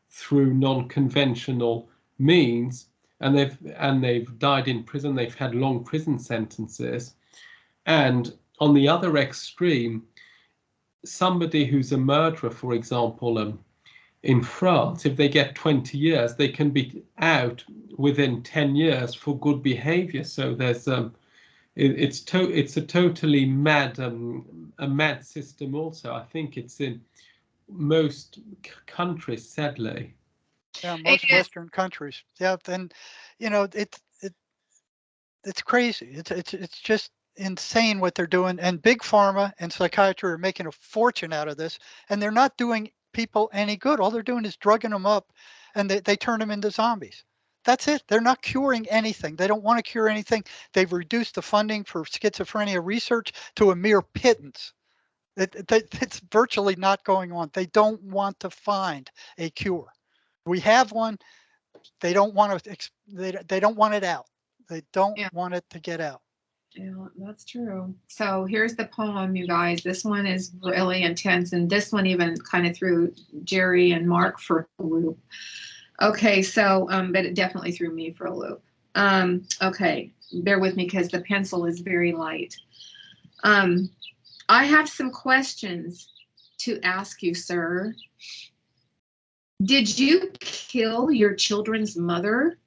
through non-conventional means, and they've died in prison. They've had long prison sentences. And on the other extreme, somebody who's a murderer, for example, in France, if they get 20 years, they can be out within 10 years for good behavior. So there's it's a totally mad system. Also, I think it's in most countries, sadly. Yeah, most Western countries. Yeah, and it's crazy. It's just insane what they're doing. And big pharma and psychiatry are making a fortune out of this, and they're not doing people any good. All they're doing is drugging them up and they turn them into zombies. That's it. They're not curing anything. They don't want to cure anything. They've reduced the funding for schizophrenia research to a mere pittance. It's virtually not going on. They don't want to find a cure. We have one. They don't want to. They don't want it out. They don't want it to get out. Yeah, that's true. So here's the poem, you guys. This one is really intense, and this one even kind of threw Jerry and Mark for a loop. Okay, so, but it definitely threw me for a loop. Okay, bear with me because the pencil is very light. I have some questions to ask you, sir. Did you kill your children's mother?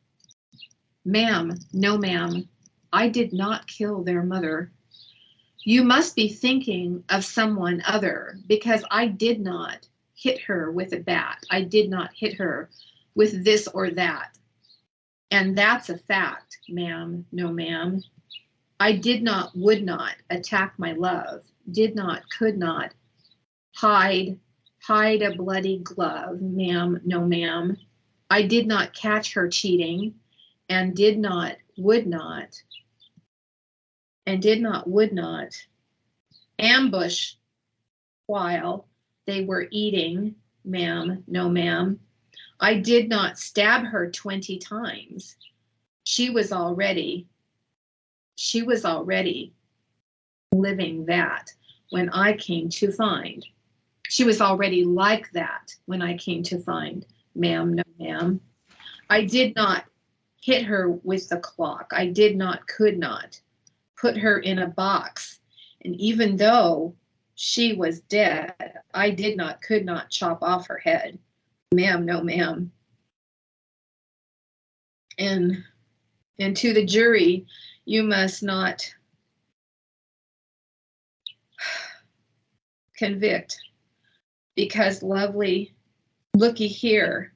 Ma'am, no, ma'am. I did not kill their mother. You must be thinking of someone other, because I did not hit her with a bat. I did not hit her with this or that. And that's a fact, ma'am, no, ma'am. I did not, would not attack my love, did not, could not hide a bloody glove, ma'am, no, ma'am. I did not catch her cheating, and did not, would not ambush while they were eating, ma'am, no, ma'am. I did not stab her 20 times. She was already living that when I came to find. She was already like that when I came to find, ma'am, no, ma'am. I did not hit her with the clock. I did not, could not put her in a box. And even though she was dead, I did not, could not chop off her head. Ma'am, no, ma'am. And to the jury, you must not convict, because lovely, looky here,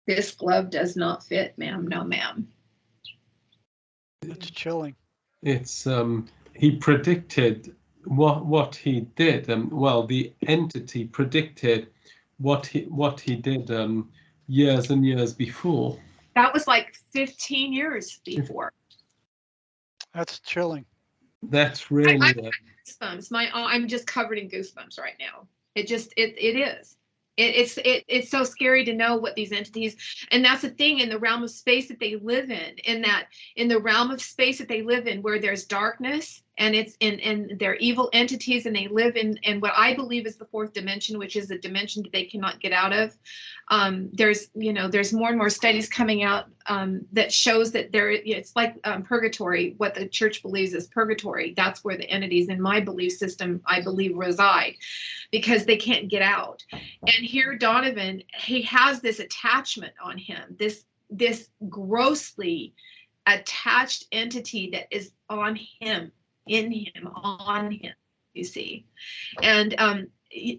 this glove does not fit, ma'am, no, ma'am. It's chilling. It's he predicted what he did. Well, the entity predicted what he did years and years before. That was like 15 years before. That's chilling. That's really. I'm goosebumps. I'm just covered in goosebumps right now. It is. It's so scary to know what these entities, and that's the thing, in the realm of space that they live in the realm of space that they live in, where there's darkness, and it's in they're evil entities, and they live in what I believe is the fourth dimension, which is a dimension that they cannot get out of. There's more and more studies coming out that shows that it's like purgatory. What the church believes is purgatory. That's where the entities, in my belief system, I believe, reside, because they can't get out. And here Donovan, he has this attachment on him, this grossly attached entity that is on him, in him, on him, you see. And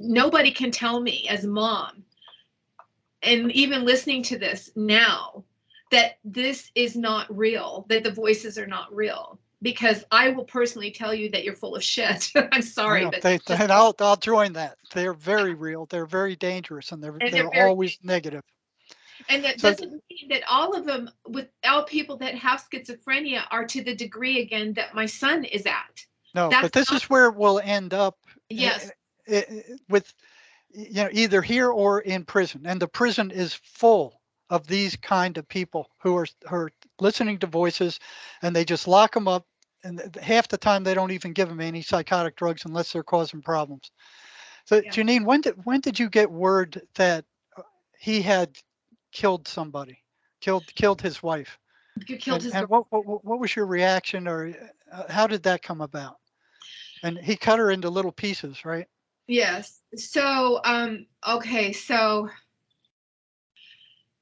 nobody can tell me as a mom, and even listening to this now, that this is not real, that the voices are not real, because I will personally tell you that you're full of shit. I'm sorry, yeah, but I'll join that. They're very real. They're very dangerous, and they're always negative. And that doesn't mean that all of them, with all people that have schizophrenia, are to the degree, again, that my son is at. No, but this is where we'll end up. Yes. With, either here or in prison, and the prison is full of these kind of people who are listening to voices, and they just lock them up, and half the time they don't even give them any psychotic drugs unless they're causing problems. So, yeah. Janine, when did you get word that he had killed somebody, killed his wife? And what was your reaction, or how did that come about? And he cut her into little pieces, right? Yes. So, okay. So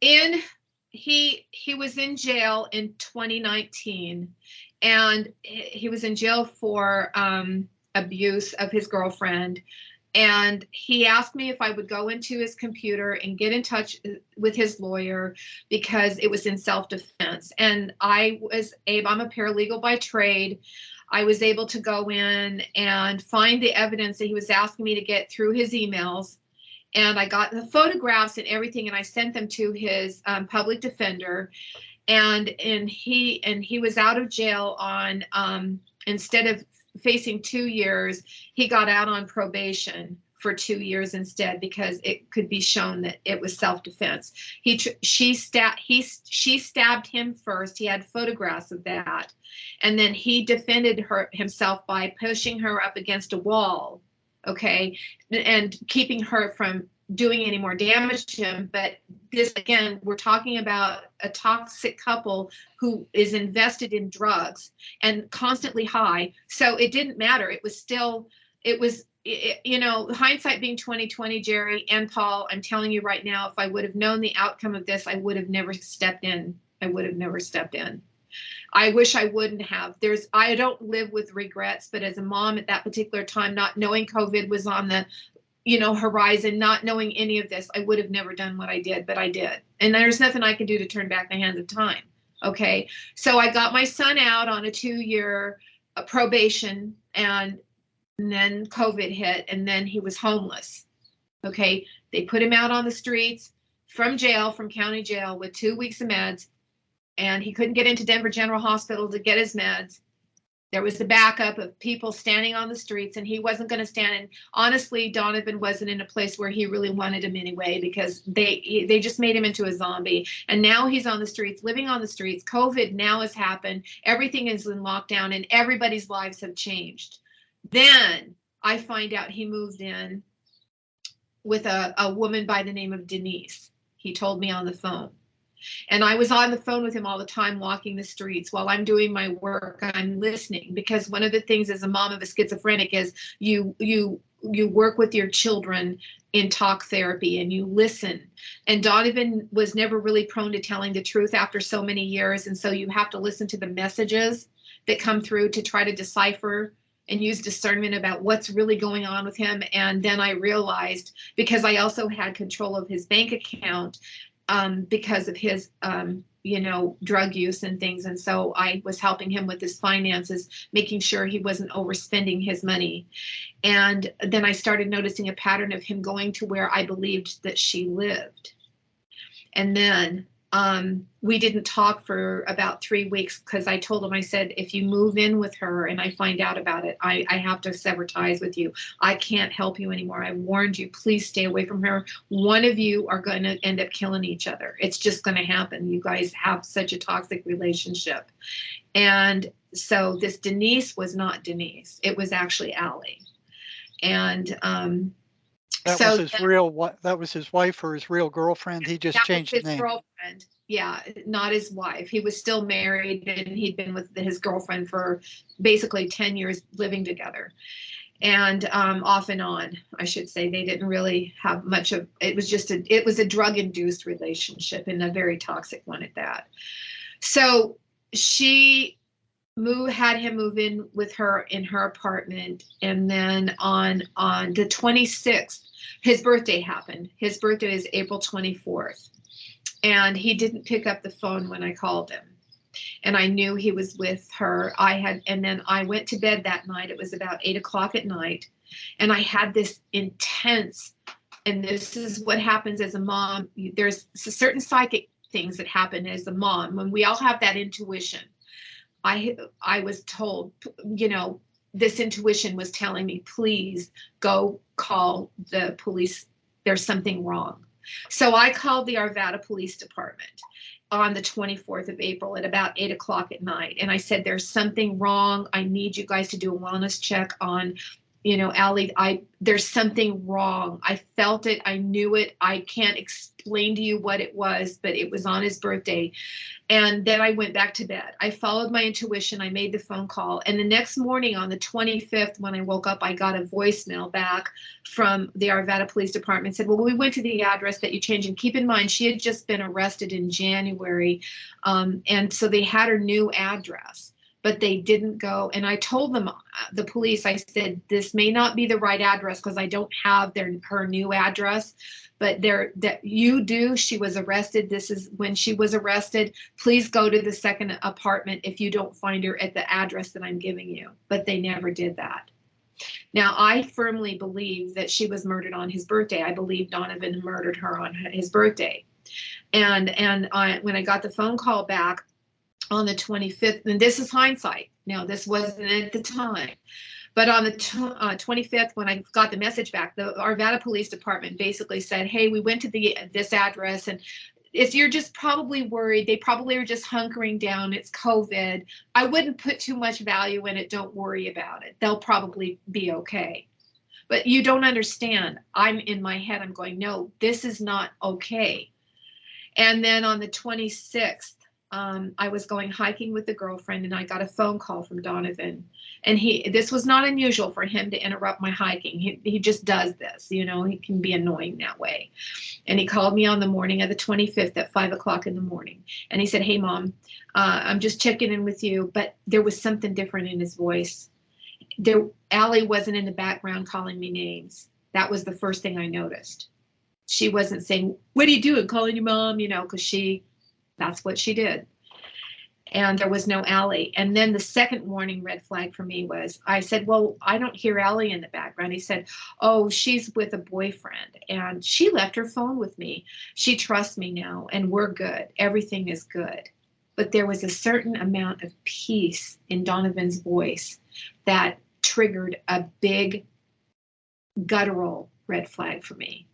he was in jail in 2019, and he was in jail for abuse of his girlfriend. And he asked me if I would go into his computer and get in touch with his lawyer, because it was in self-defense. And I'm a paralegal by trade. I was able to go in and find the evidence that he was asking me to get through his emails. And I got the photographs and everything, and I sent them to his public defender. And he was out of jail on, instead of facing 2 years, he got out on probation for 2 years instead, because it could be shown that it was self-defense. She stabbed him first. He had photographs of that, and then he defended himself by pushing her up against a wall, okay, and keeping her from doing any more damage to him. But this, again, we're talking about a toxic couple who is invested in drugs and constantly high. So it didn't matter. It was still, you know, hindsight being 20/20, Jerry and Paul, I'm telling you right now, if I would have known the outcome of this, I would have never stepped in. I would have never stepped in. I wish I wouldn't have. I don't live with regrets, but as a mom at that particular time, not knowing COVID was on the, you know, horizon, not knowing any of this, I would have never done what I did, but I did. And there's nothing I can do to turn back the hands of time. Okay. So I got my son out on a 2-year probation, and then COVID hit, and then he was homeless. Okay. They put him out on the streets from jail, from county jail, with 2 weeks of meds, and he couldn't get into Denver General Hospital to get his meds. There was the backup of people standing on the streets, and he wasn't going to stand. And honestly, Donovan wasn't in a place where he really wanted him anyway, because they just made him into a zombie. And now he's on the streets, living on the streets. COVID now has happened. Everything is in lockdown, and everybody's lives have changed. Then I find out he moved in with a woman by the name of Denise. He told me on the phone. And I was on the phone with him all the time, walking the streets while I'm doing my work. I'm listening, because one of the things as a mom of a schizophrenic is you work with your children in talk therapy, and you listen. And Donovan was never really prone to telling the truth after so many years. And so you have to listen to the messages that come through to try to decipher and use discernment about what's really going on with him. And then I realized, because I also had control of his bank account, because of his, you know, drug use and things. And so I was helping him with his finances, making sure he wasn't overspending his money. And then I started noticing a pattern of him going to where I believed that she lived. And then we didn't talk for about 3 weeks, because I told him, I said, if you move in with her and I find out about it, I have to sever ties with you. I can't help you anymore. I warned you, please stay away from her. One of you are going to end up killing each other. It's just going to happen. You guys have such a toxic relationship. And so this Denise was not Denise. It was actually Allie. And that was his wife or his real girlfriend. He just changed the name. His girlfriend. Yeah, not his wife. He was still married, and he'd been with his girlfriend for basically 10 years, living together. And off and on, I should say. They didn't really have much of, it was a drug-induced relationship, and a very toxic one at that. So she had him move in with her in her apartment, and then on the 26th, his birthday happened. His birthday is April 24th, and he didn't pick up the phone when I called him, and I knew he was with her. And then I went to bed that night. It was about 8 o'clock at night, and I had this intense, and this is what happens as a mom. There's certain psychic things that happen as a mom when we all have that intuition. I was told, you know, this intuition was telling me, please go call the police. There's something wrong. So I called the Arvada Police Department on the 24th of April at about 8 o'clock at night. And I said, there's something wrong. I need you guys to do a wellness check on, you know, Allie, there's something wrong. I felt it. I knew it. I can't explain to you what it was, but it was on his birthday. And then I went back to bed. I followed my intuition. I made the phone call. And the next morning on the 25th, when I woke up, I got a voicemail back from the Arvada Police Department. It said, well, we went to the address that you changed. And keep in mind, she had just been arrested in January. And so they had her new address, but they didn't go. And I told them, the police, I said, this may not be the right address because I don't have her new address. But you do. She was arrested. This is when she was arrested. Please go to the second apartment if you don't find her at the address that I'm giving you. But they never did that. Now, I firmly believe that she was murdered on his birthday. I believe Donovan murdered her on his birthday. And when I got the phone call back on the 25th, and this is hindsight. Now, this wasn't at the time. But on the 25th, when I got the message back, the Arvada Police Department basically said, hey, we went to this address, and if you're just probably worried, they probably are just hunkering down, it's COVID. I wouldn't put too much value in it. Don't worry about it. They'll probably be okay. But you don't understand. I'm in my head, I'm going, no, this is not okay. And then on the 26th, I was going hiking with a girlfriend, and I got a phone call from Donovan. And this was not unusual for him to interrupt my hiking. He just does this, you know, he can be annoying that way. And he called me on the morning of the 25th at 5 o'clock in the morning. And he said, hey, Mom, I'm just checking in with you. But there was something different in his voice. Allie wasn't in the background calling me names. That was the first thing I noticed. She wasn't saying, what are you doing, calling your mom, you know, because that's what she did. And there was no Allie. And then the second warning red flag for me was, I said, well, I don't hear Allie in the background. He said, oh, she's with a boyfriend and she left her phone with me. She trusts me now and we're good. Everything is good. But there was a certain amount of peace in Donovan's voice that triggered a big guttural red flag for me.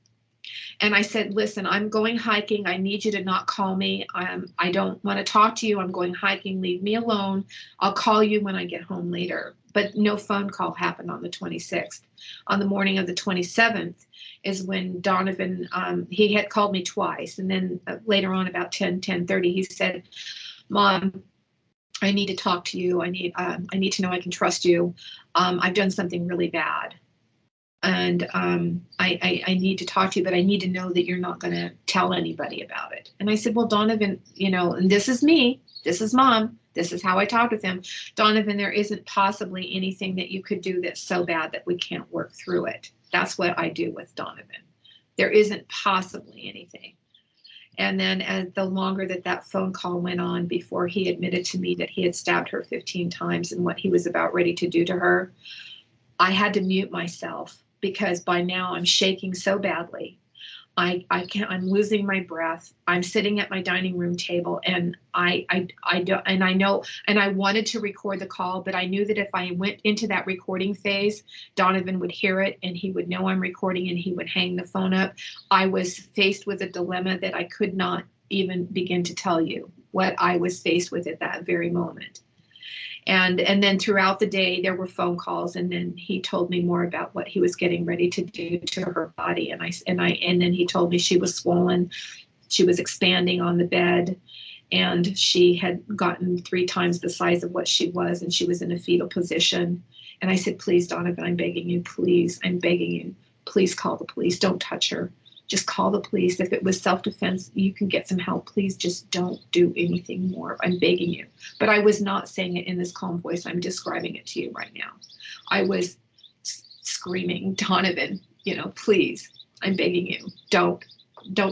And I said, listen, I'm going hiking. I need you to not call me. I don't want to talk to you. I'm going hiking. Leave me alone. I'll call you when I get home later. But no phone call happened on the 26th. On the morning of the 27th is when Donovan, he had called me twice. And then later on about 10:30, he said, Mom, I need to talk to you. I need to know I can trust you. I've done something really bad. And I need to talk to you, but I need to know that you're not going to tell anybody about it. And I said, well, Donovan, you know, and this is me, this is Mom, this is how I talked with him. Donovan, there isn't possibly anything that you could do that's so bad that we can't work through it. That's what I do with Donovan. There isn't possibly anything. And then as the longer that phone call went on before he admitted to me that he had stabbed her 15 times and what he was about ready to do to her, I had to mute myself. Because by now I'm shaking so badly. I'm losing my breath. I'm sitting at my dining room table and I wanted to record the call, but I knew that if I went into that recording phase, Donovan would hear it and he would know I'm recording and he would hang the phone up. I was faced with a dilemma that I could not even begin to tell you what I was faced with at that very moment. And then throughout the day, there were phone calls, and then he told me more about what he was getting ready to do to her body. And then he told me she was swollen, she was expanding on the bed, and she had gotten 3 times the size of what she was, and she was in a fetal position. And I said, please, Donovan, I'm begging you, please, I'm begging you, please call the police. Don't touch her. Just call the police. If it was self-defense, you can get some help. Please just don't do anything more. I'm begging you. But I was not saying it in this calm voice. I'm describing it to you right now. I was screaming, Donovan, you know, please, I'm begging you. Don't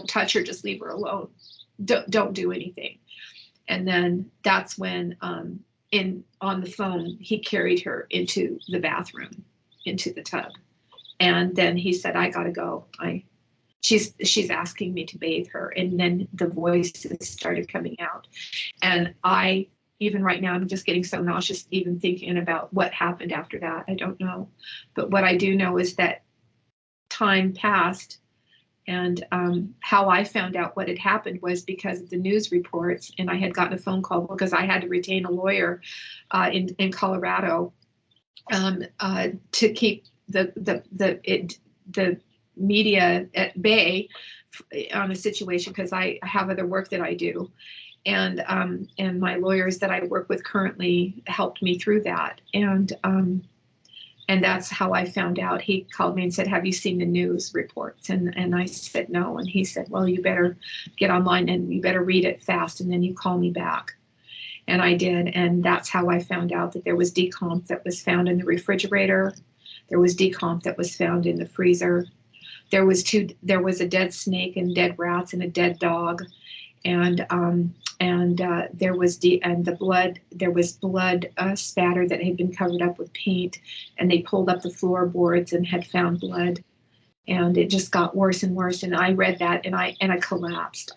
touch her. Just leave her alone. Don't do anything. And then that's when on the phone, he carried her into the bathroom, into the tub. And then he said, I gotta go. She's asking me to bathe her. And then the voices started coming out. And even right now, I'm just getting so nauseous even thinking about what happened after that. I don't know. But what I do know is that time passed, and how I found out what had happened was because of the news reports. And I had gotten a phone call because I had to retain a lawyer in Colorado to keep the media at bay on a situation, because I have other work that I do, and my lawyers that I work with currently helped me through that, and that's how I found out. He called me and said, have you seen the news reports? And I said no, and he said, well, you better get online and you better read it fast, and then you call me back. And I did, and that's how I found out that there was decomp that was found in the refrigerator, there was decomp that was found in the freezer. There was a dead snake and dead rats and a dead dog. there was blood spatter that had been covered up with paint, and they pulled up the floorboards and had found blood, and it just got worse and worse. And I read that and I collapsed.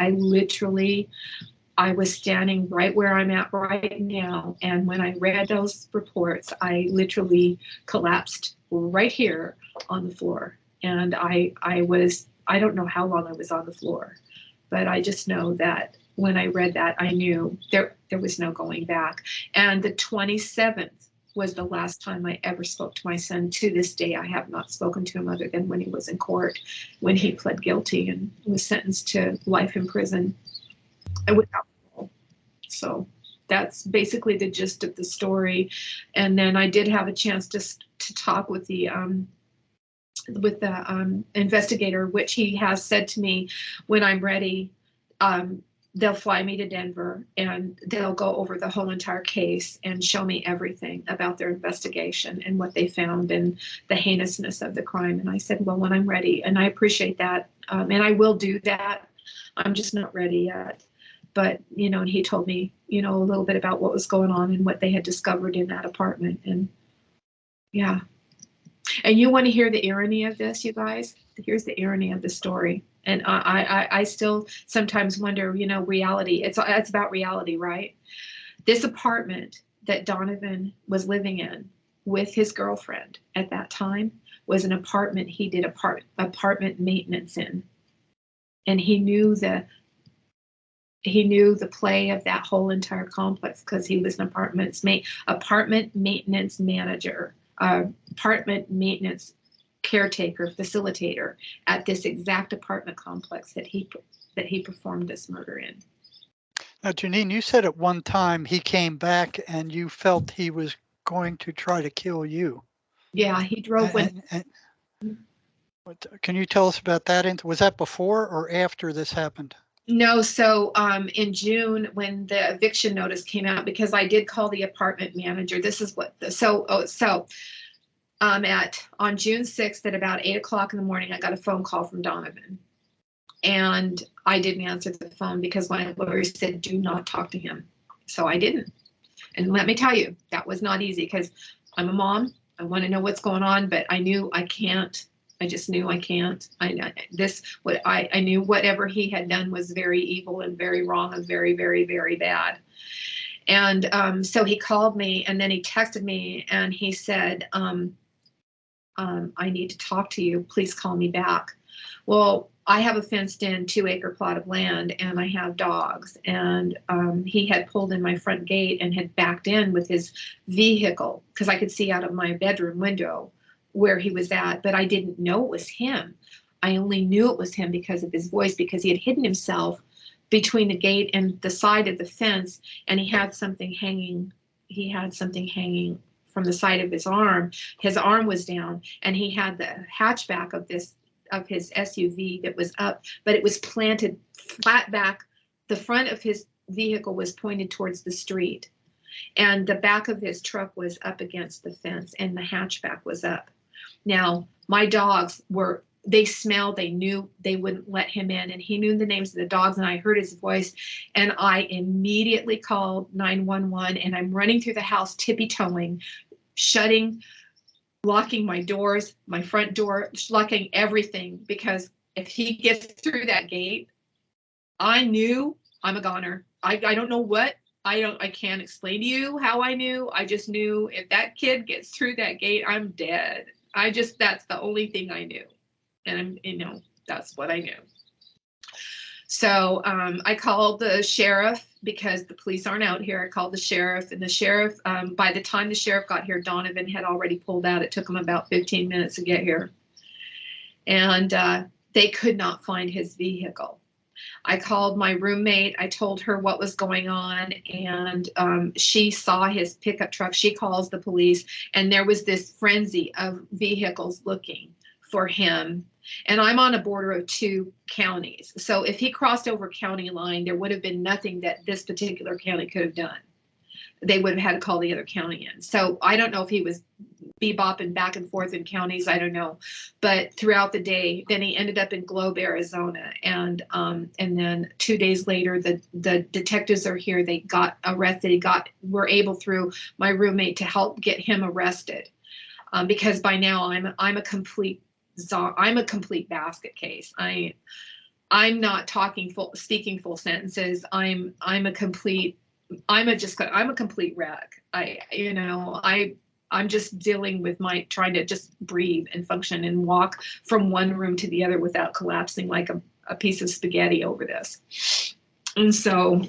I was standing right where I'm at right now, and when I read those reports, I literally collapsed right here on the floor. And I don't know how long I was on the floor, but I just know that when I read that, I knew there was no going back. And the 27th was the last time I ever spoke to my son. To this day, I have not spoken to him other than when he was in court, when he pled guilty and was sentenced to life in prison without parole. So that's basically the gist of the story. And then I did have a chance to talk with the investigator, which he has said to me, when I'm ready, they'll fly me to Denver and they'll go over the whole entire case and show me everything about their investigation and what they found and the heinousness of the crime. And I said, well, when I'm ready, and I appreciate that. And I will do that. I'm just not ready yet. But, and he told me, a little bit about what was going on and what they had discovered in that apartment. And yeah. And you want to hear the irony of this, you guys? Here's the irony of the story. And I still sometimes wonder, reality. It's about reality, right? This apartment that Donovan was living in with his girlfriend at that time was an apartment he did apartment maintenance in. And he knew the play of that whole entire complex because he was an apartment maintenance manager, apartment maintenance caretaker, facilitator at this exact apartment complex that he performed this murder in. Now, Janine, you said at one time he came back and you felt he was going to try to kill you. Yeah, he drove can you tell us about that? Was that before or after this happened? No, so in June when the eviction notice came out, because I did call the apartment manager. This is what on June 6th at about 8 o'clock in the morning, I got a phone call from Donovan, and I didn't answer the phone because my lawyer said, do not talk to him. So I didn't. And let me tell you, that was not easy because I'm a mom. I want to know what's going on, but I knew I can't. I just knew I can't. I knew whatever he had done was very evil and very wrong and very, very, very bad. And so he called me and then he texted me and he said, I need to talk to you. Please call me back. Well, I have a fenced in 2-acre plot of land and I have dogs. And he had pulled in my front gate and had backed in with his vehicle because I could see out of my bedroom window where he was at, but I didn't know it was him. I only knew it was him because of his voice, because he had hidden himself between the gate and the side of the fence, and he had something hanging. He had something hanging from the side of his arm. His arm was down, and he had the hatchback of his SUV that was up, but it was planted flat back. The front of his vehicle was pointed towards the street, and the back of his truck was up against the fence, and the hatchback was up. Now, my dogs they smelled, they knew they wouldn't let him in, and he knew the names of the dogs, and I heard his voice, and I immediately called 911, and I'm running through the house, tippy-toeing, locking my doors, my front door, locking everything, because if he gets through that gate, I knew I'm a goner. I don't know what. I can't explain to you how I knew. I just knew if that kid gets through that gate, I'm dead. That's the only thing I knew. And that's what I knew. So I called the sheriff because the police aren't out here. I called the sheriff, and the sheriff, by the time the sheriff got here, Donovan had already pulled out. It took him about 15 minutes to get here. And they could not find his vehicle. I called my roommate. I told her what was going on, and she saw his pickup truck. She calls the police, and there was this frenzy of vehicles looking for him. And I'm on a border of 2 counties. So if he crossed over county line, there would have been nothing that this particular county could have done. They would have had to call the other county in. So I don't know if he was bebopping back and forth in counties, I don't know, but throughout the day. Then he ended up in Globe, Arizona, and then 2 days later, the detectives are here. They got arrested. Were able through my roommate to help get him arrested, because by now I'm a complete basket case. I'm not speaking full sentences. I'm a complete wreck. I'm just dealing with trying to just breathe and function and walk from one room to the other without collapsing like a piece of spaghetti over this. And so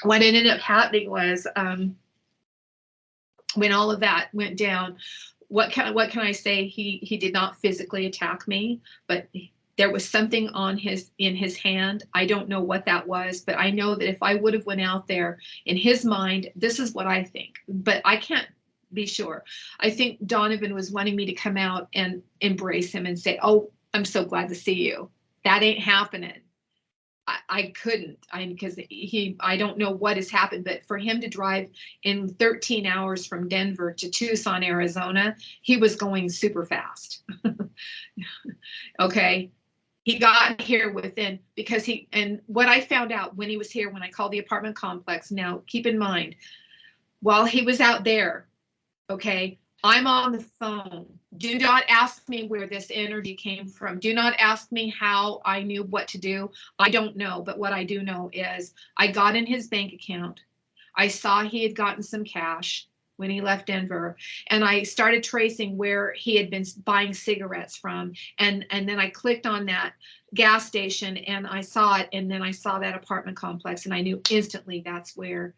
what ended up happening was, when all of that went down, what can I say? He did not physically attack me, but there was something in his hand. I don't know what that was, but I know that if I would have went out there, in his mind, this is what I think, but I can't be sure. I think Donovan was wanting me to come out and embrace him and say, "Oh, I'm so glad to see you." That ain't happening. I couldn't, because I don't know what has happened, but for him to drive in 13 hours from Denver to Tucson, Arizona, he was going super fast. Okay. He got here and what I found out when he was here, when I called the apartment complex, now keep in mind, while he was out there, okay, I'm on the phone. Do not ask me where this energy came from. Do not ask me how I knew what to do. I don't know, but what I do know is I got in his bank account. I saw he had gotten some cash when he left Denver, and I started tracing where he had been buying cigarettes from, and then I clicked on that gas station and I saw it, and then I saw that apartment complex, and I knew instantly that's where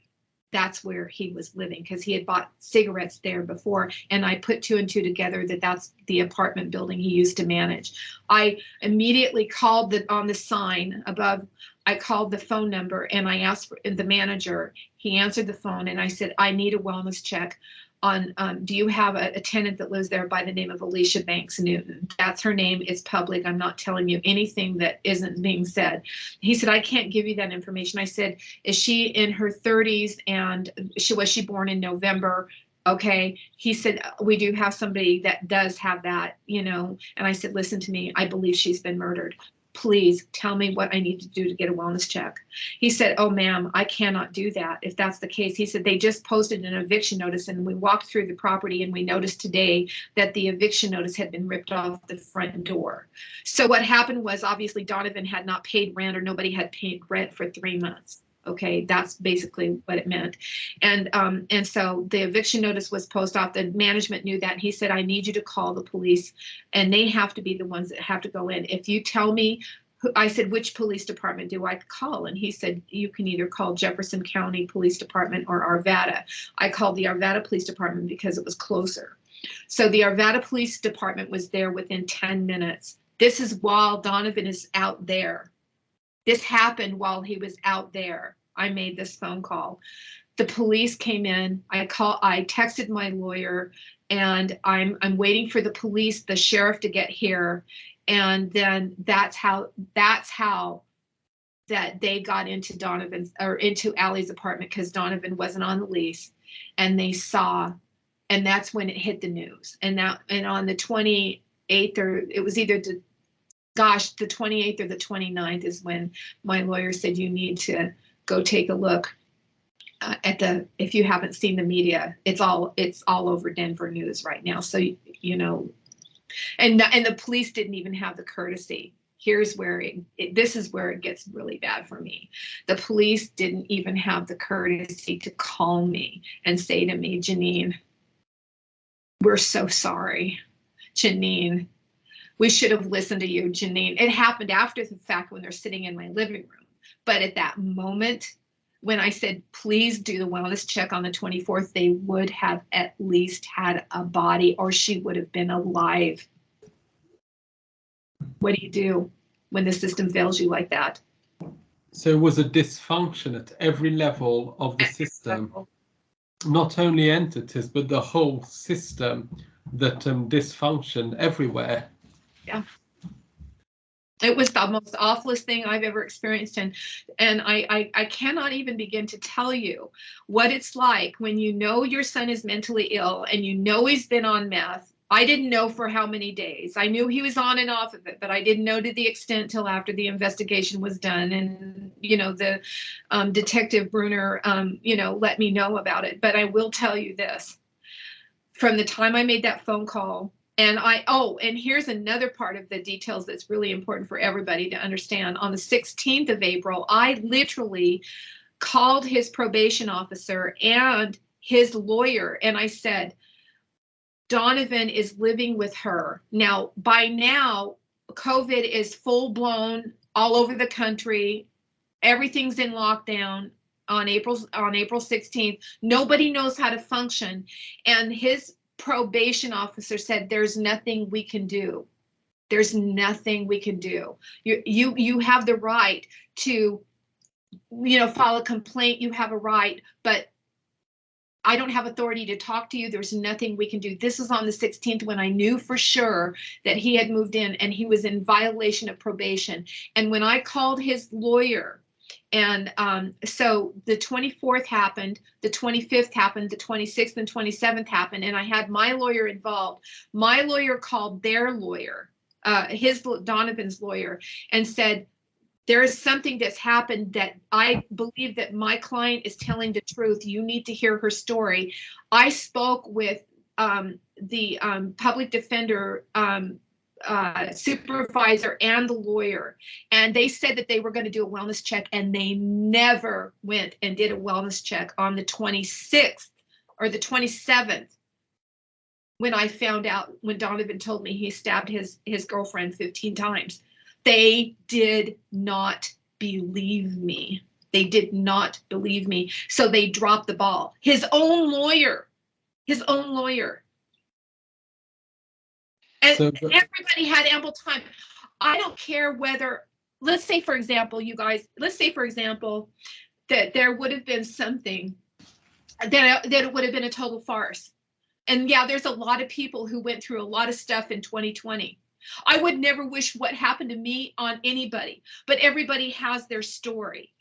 he was living, because he had bought cigarettes there before, and I put 2 and 2 together that that's the apartment building he used to manage. I immediately called on the sign above. I called the phone number and I asked for the manager. He answered the phone and I said, "I need a wellness check on, do you have a tenant that lives there by the name of Alicia Banks Newton?" That's her name. It's public. I'm not telling you anything that isn't being said. He said, "I can't give you that information." I said, "Is she in her 30s and was she born in November?" Okay. He said, "We do have somebody that does have that, And I said, "Listen to me. I believe she's been murdered. Please tell me what I need to do to get a wellness check." He said, "Oh, ma'am, I cannot do that if that's the case." He said, "They just posted an eviction notice, and we walked through the property and we noticed today that the eviction notice had been ripped off the front door." So what happened was, obviously Donovan had not paid rent, or nobody had paid rent for 3 months. Okay, that's basically what it meant. And so the eviction notice was posted off. The management knew that. He said, "I need you to call the police, and they have to be the ones that have to go in. If you tell me," I said, "which police department do I call?" And he said, "You can either call Jefferson County Police Department or Arvada." I called the Arvada Police Department because it was closer. So the Arvada Police Department was there within 10 minutes. This is while Donovan is out there. This happened while he was out there. I made this phone call. The police came in. I texted my lawyer, and I'm waiting for the police, the sheriff, to get here. And then that's how that they got into into Allie's apartment, because Donovan wasn't on the lease, and they saw, and that's when it hit the news. And on the 28th, or it was either the 28th or the 29th is when my lawyer said, "You need to go take a look if you haven't seen the media, it's all over Denver news right now." So, and the police didn't even have the courtesy. Here's where this is where it gets really bad for me. The police didn't even have the courtesy to call me and say to me, "Janine, we're so sorry. Janine, we should have listened to you, Janine." It happened after the fact when they're sitting in my living room. But at that moment, when I said, "Please do the wellness check on the 24th, they would have at least had a body, or she would have been alive. What do you do when the system fails you like that? So it was a dysfunction at every level of the system. Not only entities, but the whole system that dysfunctioned everywhere. Yeah. It was the most awfulest thing I've ever experienced. And I cannot even begin to tell you what it's like when you know your son is mentally ill and you know he's been on meth. I didn't know for how many days. I knew he was on and off of it, but I didn't know to the extent till after the investigation was done. And, you know, the Detective Bruner, you know, let me know about it. But I will tell you this. From the time I made that phone call, and and here's another part of the details that's really important for everybody to understand. On the 16th of April, I literally called his probation officer and his lawyer, and I said, Donovan is living with her. Now, by now, COVID is full blown all over the country. Everything's in lockdown on April 16th. Nobody knows how to function. And his probation officer said, there's nothing we can do. There's nothing we can do. You have the right to, you know, file a complaint. You have a right, but I don't have authority to talk to you. There's nothing we can do. This is on the 16th when I knew for sure that he had moved in and he was in violation of probation. And when I called his lawyer, and so the 24th happened, the 25th happened, the 26th and 27th happened, and I had my lawyer involved. My lawyer called their lawyer, Donovan's lawyer, and said, there is something that's happened that I believe that my client is telling the truth. You need to hear her story. I spoke with the public defender supervisor and the lawyer, and they said that they were going to do a wellness check, and they never went and did a wellness check on the 26th or the 27th when I found out, when Donovan told me he stabbed his girlfriend 15 times. They did not believe me. They did not believe me. So they dropped the ball. His own lawyer. And everybody had ample time. I don't care whether, let's say, for example, you guys, let's say, for example, that there would have been something that it would have been a total farce. And yeah, there's a lot of people who went through a lot of stuff in 2020. I would never wish what happened to me on anybody, but everybody has their story.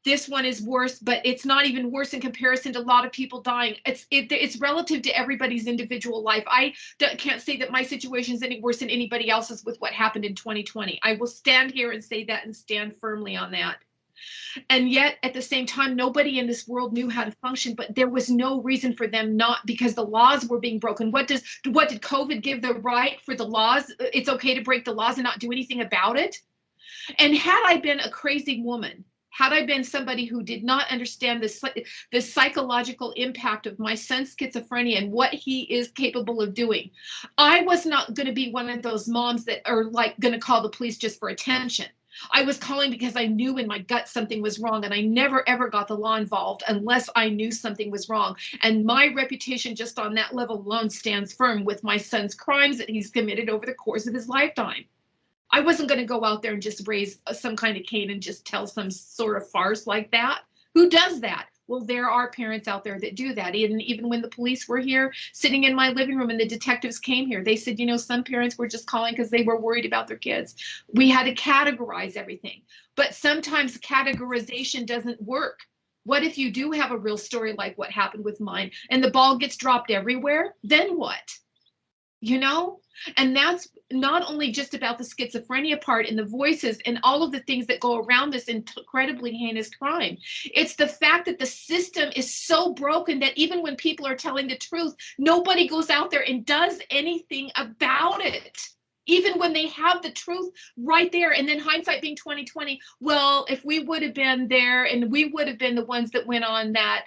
This one is worse, but it's not even worse in comparison to a lot of people dying. It's relative to everybody's individual life. I can't say that my situation is any worse than anybody else's with what happened in 2020. I will stand here and say that and stand firmly on that. And yet, at the same time, nobody in this world knew how to function, but there was no reason for them not, because the laws were being broken. What did COVID give the right for the laws? It's okay to break the laws and not do anything about it? And had I been a crazy woman, had I been somebody who did not understand the psychological impact of my son's schizophrenia and what he is capable of doing, I was not going to be one of those moms that are like going to call the police just for attention. I was calling because I knew in my gut something was wrong, and I never ever got the law involved unless I knew something was wrong. And my reputation just on that level alone stands firm with my son's crimes that he's committed over the course of his lifetime. I wasn't going to go out there and just raise some kind of cane and just tell some sort of farce like that. Who does that? Well, there are parents out there that do that. Even when the police were here sitting in my living room and the detectives came here, they said, you know, some parents were just calling because they were worried about their kids. We had to categorize everything. But sometimes categorization doesn't work. What if you do have a real story like what happened with mine and the ball gets dropped everywhere? Then what? You know? And that's not only just about the schizophrenia part and the voices and all of the things that go around this incredibly heinous crime. It's the fact that the system is so broken that even when people are telling the truth, nobody goes out there and does anything about it. Even when they have the truth right there. And then hindsight being 2020, well, if we would have been there and we would have been the ones that went on that,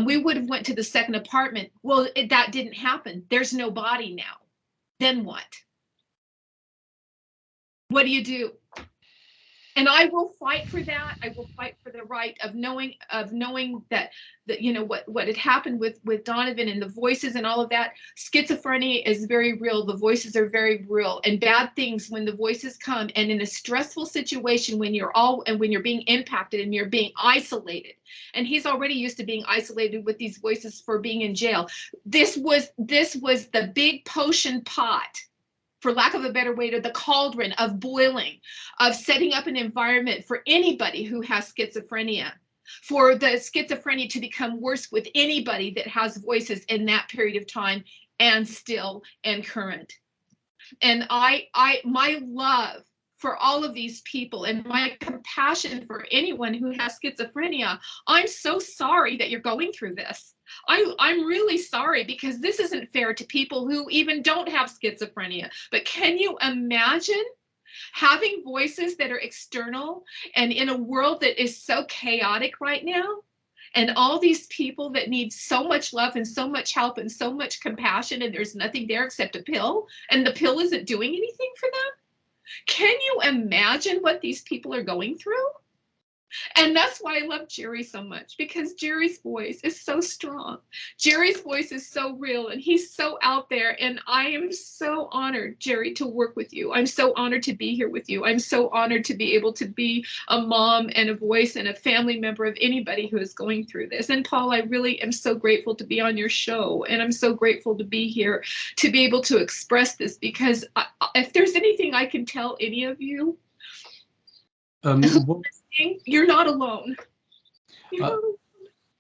we would have went to the second apartment. Well, that didn't happen. There's no body now. Then what? What do you do? And I will fight for that. I will fight for the right of knowing that you know what had happened with Donovan and the voices and all of that. Schizophrenia is very real. The voices are very real, and bad things when the voices come. And in a stressful situation, when you're being impacted and you're being isolated, and he's already used to being isolated with these voices for being in jail. This was the big potion pot for lack of a better way, to the cauldron of boiling, of setting up an environment for anybody who has schizophrenia, for the schizophrenia to become worse with anybody that has voices in that period of time and still and current. And my love for all of these people and my compassion for anyone who has schizophrenia, I'm so sorry that you're going through this. I'm really sorry, because this isn't fair to people who even don't have schizophrenia. But can you imagine having voices that are external and in a world that is so chaotic right now? And all these people that need so much love and so much help and so much compassion, and there's nothing there except a pill, and the pill isn't doing anything for them? Can you imagine what these people are going through? And that's why I love Jerry so much, because Jerry's voice is so strong. Jerry's voice is so real, and he's so out there. And I am so honored, Jerry, to work with you. I'm so honored to be here with you. I'm so honored to be able to be a mom and a voice and a family member of anybody who is going through this. And Paul, I really am so grateful to be on your show. And I'm so grateful to be here to be able to express this, because if there's anything I can tell any of you, you're not alone.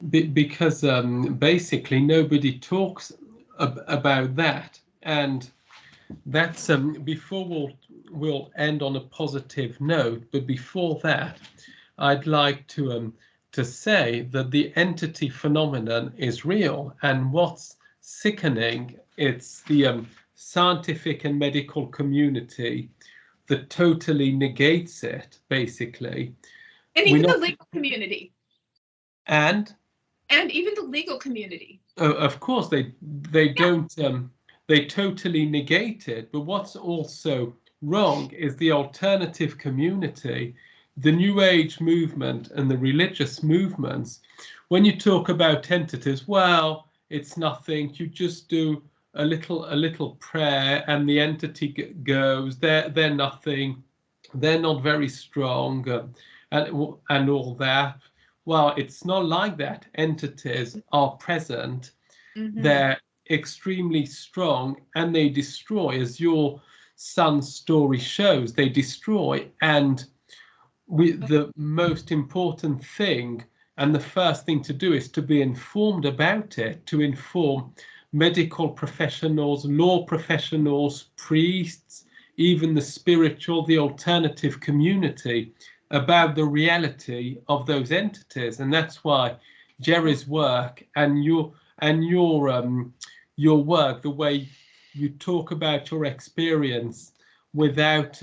Because basically nobody talks about that, and that's before we'll end on a positive note. But before that, I'd like to say that the entity phenomenon is real, and what's sickening, it's the scientific and medical community that totally negates it, basically. And even the legal community. And even the legal community. Of course, they don't, they totally negate it. But what's also wrong is the alternative community, the New Age movement and the religious movements. When you talk about entities, well, it's nothing. You just do a little prayer and the entity goes. They're nothing. They're not very strong, and all that. Well, it's not like that. Entities are present. Mm-hmm. They're extremely strong, and they destroy, as your son's story shows. They destroy, and the most important thing, and the first thing to do, is to be informed about it, to inform medical professionals, law professionals, priests, even the spiritual, the alternative community, about the reality of those entities. And that's why Jerry's work and your work, the way you talk about your experience without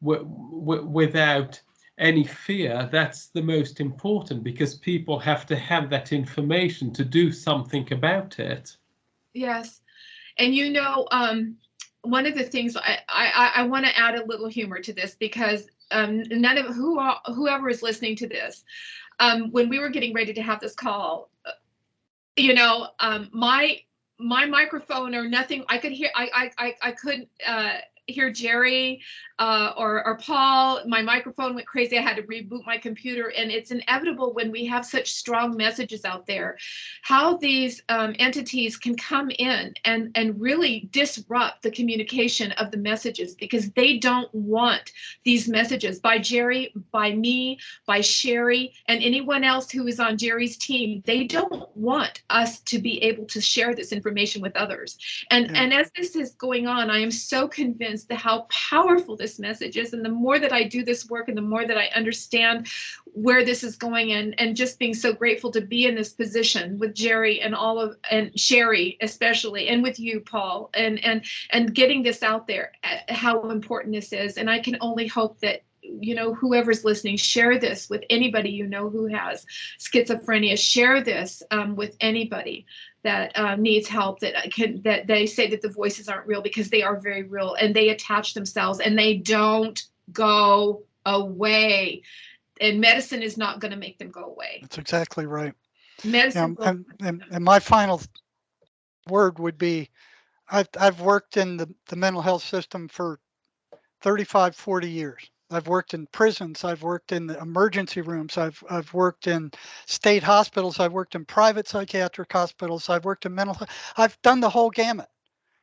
without any fear, that's the most important, because people have to have that information to do something about it. Yes. And one of the things I want to add a little humor to this, because none of whoever is listening to this, when we were getting ready to have this call, my microphone or nothing, I could hear, I couldn't hear Jerry or Paul. My microphone went crazy. I had to reboot my computer, and it's inevitable when we have such strong messages out there, how these entities can come in and really disrupt the communication of the messages, because they don't want these messages by Jerry, by me, by Sherry, and anyone else who is on Jerry's team. They don't want us to be able to share this information with others. And as this is going on, I am so convinced how powerful this message is. And the more that I do this work and the more that I understand where this is going, and just being so grateful to be in this position with Jerry and and Sherry especially, and with you, Paul, and getting this out there, how important this is. And I can only hope that whoever's listening, share this with anybody who has schizophrenia. Share this with anybody that needs help, that they say that the voices aren't real, because they are very real, and they attach themselves and they don't go away. And medicine is not going to make them go away. That's exactly right. Medicine. And my final word would be, I've worked in the mental health system for 35, 40 years. I've worked in prisons. I've worked in the emergency rooms. I've worked in state hospitals. I've worked in private psychiatric hospitals. I've worked in mental health. I've done the whole gamut.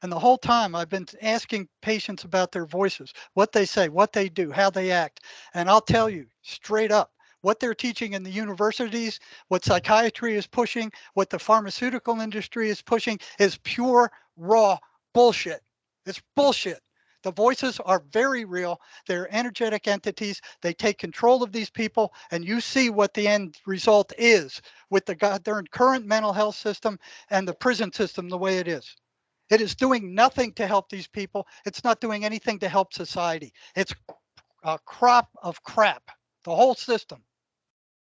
And the whole time I've been asking patients about their voices, what they say, what they do, how they act. And I'll tell you straight up, what they're teaching in the universities, what psychiatry is pushing, what the pharmaceutical industry is pushing is pure, raw bullshit. It's bullshit. The voices are very real. They're energetic entities. They take control of these people, and you see what the end result is with their current mental health system and the prison system the way it is. It is doing nothing to help these people. It's not doing anything to help society. It's a crop of crap, the whole system,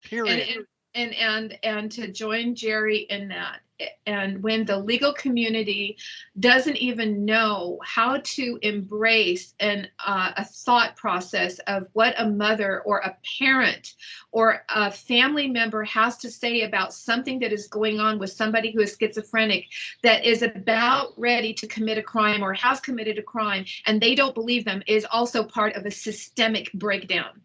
period. And to join Jerry in that, and when the legal community doesn't even know how to embrace a thought process of what a mother or a parent or a family member has to say about something that is going on with somebody who is schizophrenic, that is about ready to commit a crime or has committed a crime, and they don't believe them, is also part of a systemic breakdown.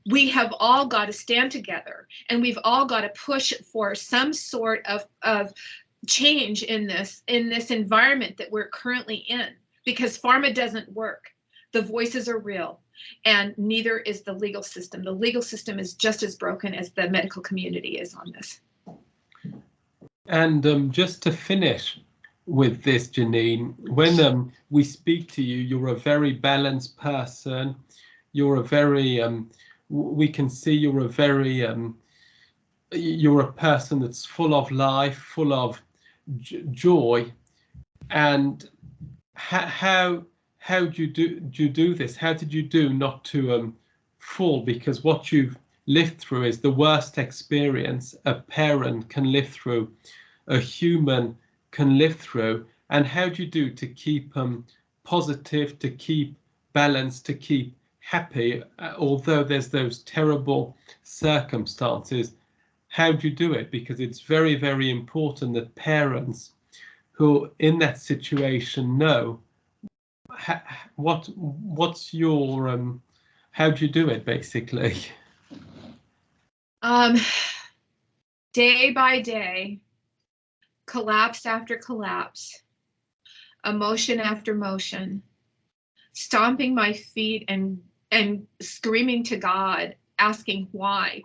We have all got to stand together, and we've all got to push for some sort of change in this environment that we're currently in, because pharma doesn't work. The voices are real, and neither is the legal system. The legal system is just as broken as the medical community is on this. And just to finish with this, Janine, when we speak to you, you're a very balanced person. You're a very we can see you're a very you're a person that's full of life, full of joy. And how do you do this? How did you do not to fall? Because what you've lived through is the worst experience a parent can live through, a human can live through. And how do you do to keep positive, to keep balanced, to keep happy, although there's those terrible circumstances? How do you do it? Because it's very, very important that parents who in that situation know what's your how do you do it, basically? Day by day, collapse after collapse, emotion after motion, stomping my feet and screaming to God, asking why,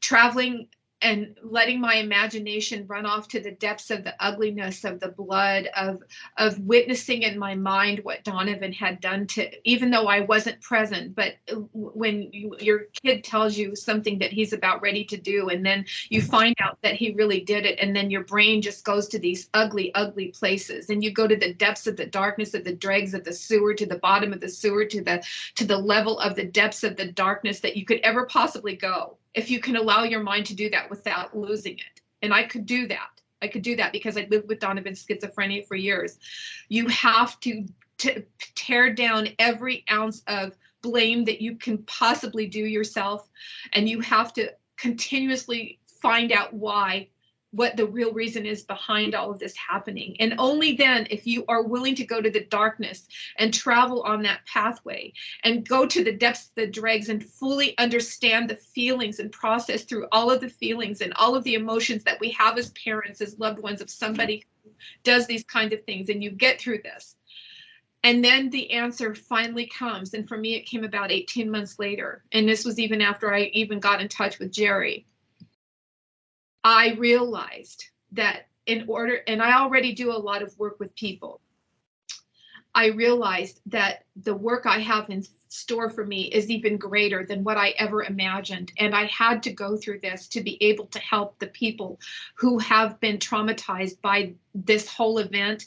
traveling and letting my imagination run off to the depths of the ugliness of the blood, of witnessing in my mind what Donovan had done to, even though I wasn't present. But when your kid tells you something that he's about ready to do, and then you find out that he really did it, and then your brain just goes to these ugly, ugly places, and you go to the depths of the darkness of the dregs of the sewer, to the bottom of the sewer, to the level of the depths of the darkness that you could ever possibly go, if you can allow your mind to do that without losing it. And I could do that. I could do that because I lived with Donovan's schizophrenia for years. You have to tear down every ounce of blame that you can possibly do yourself. And you have to continuously find out what the real reason is behind all of this happening. And only then, if you are willing to go to the darkness and travel on that pathway and go to the depths of the dregs and fully understand the feelings and process through all of the feelings and all of the emotions that we have as parents, as loved ones of somebody who does these kinds of things, and you get through this. And then the answer finally comes. And for me, it came about 18 months later. And this was even after I even got in touch with Jerry. I realized that in order, and I already do a lot of work with people, I realized that the work I have in store for me is even greater than what I ever imagined. And I had to go through this to be able to help the people who have been traumatized by this whole event,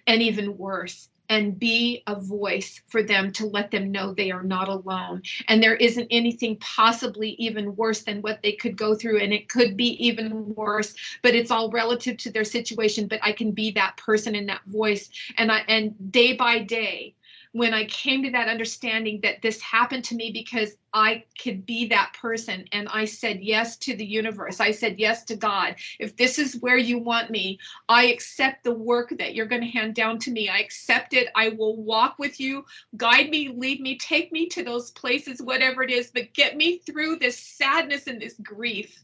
and even worse, and be a voice for them to let them know they are not alone. And there isn't anything possibly even worse than what they could go through. And it could be even worse, but it's all relative to their situation. But I can be that person and that voice. And day by day, when I came to that understanding that this happened to me because I could be that person, and I said yes to the universe, I said yes to God. If this is where you want me, I accept the work that you're going to hand down to me. I accept it. I will walk with you, guide me, lead me, take me to those places, whatever it is, but get me through this sadness and this grief.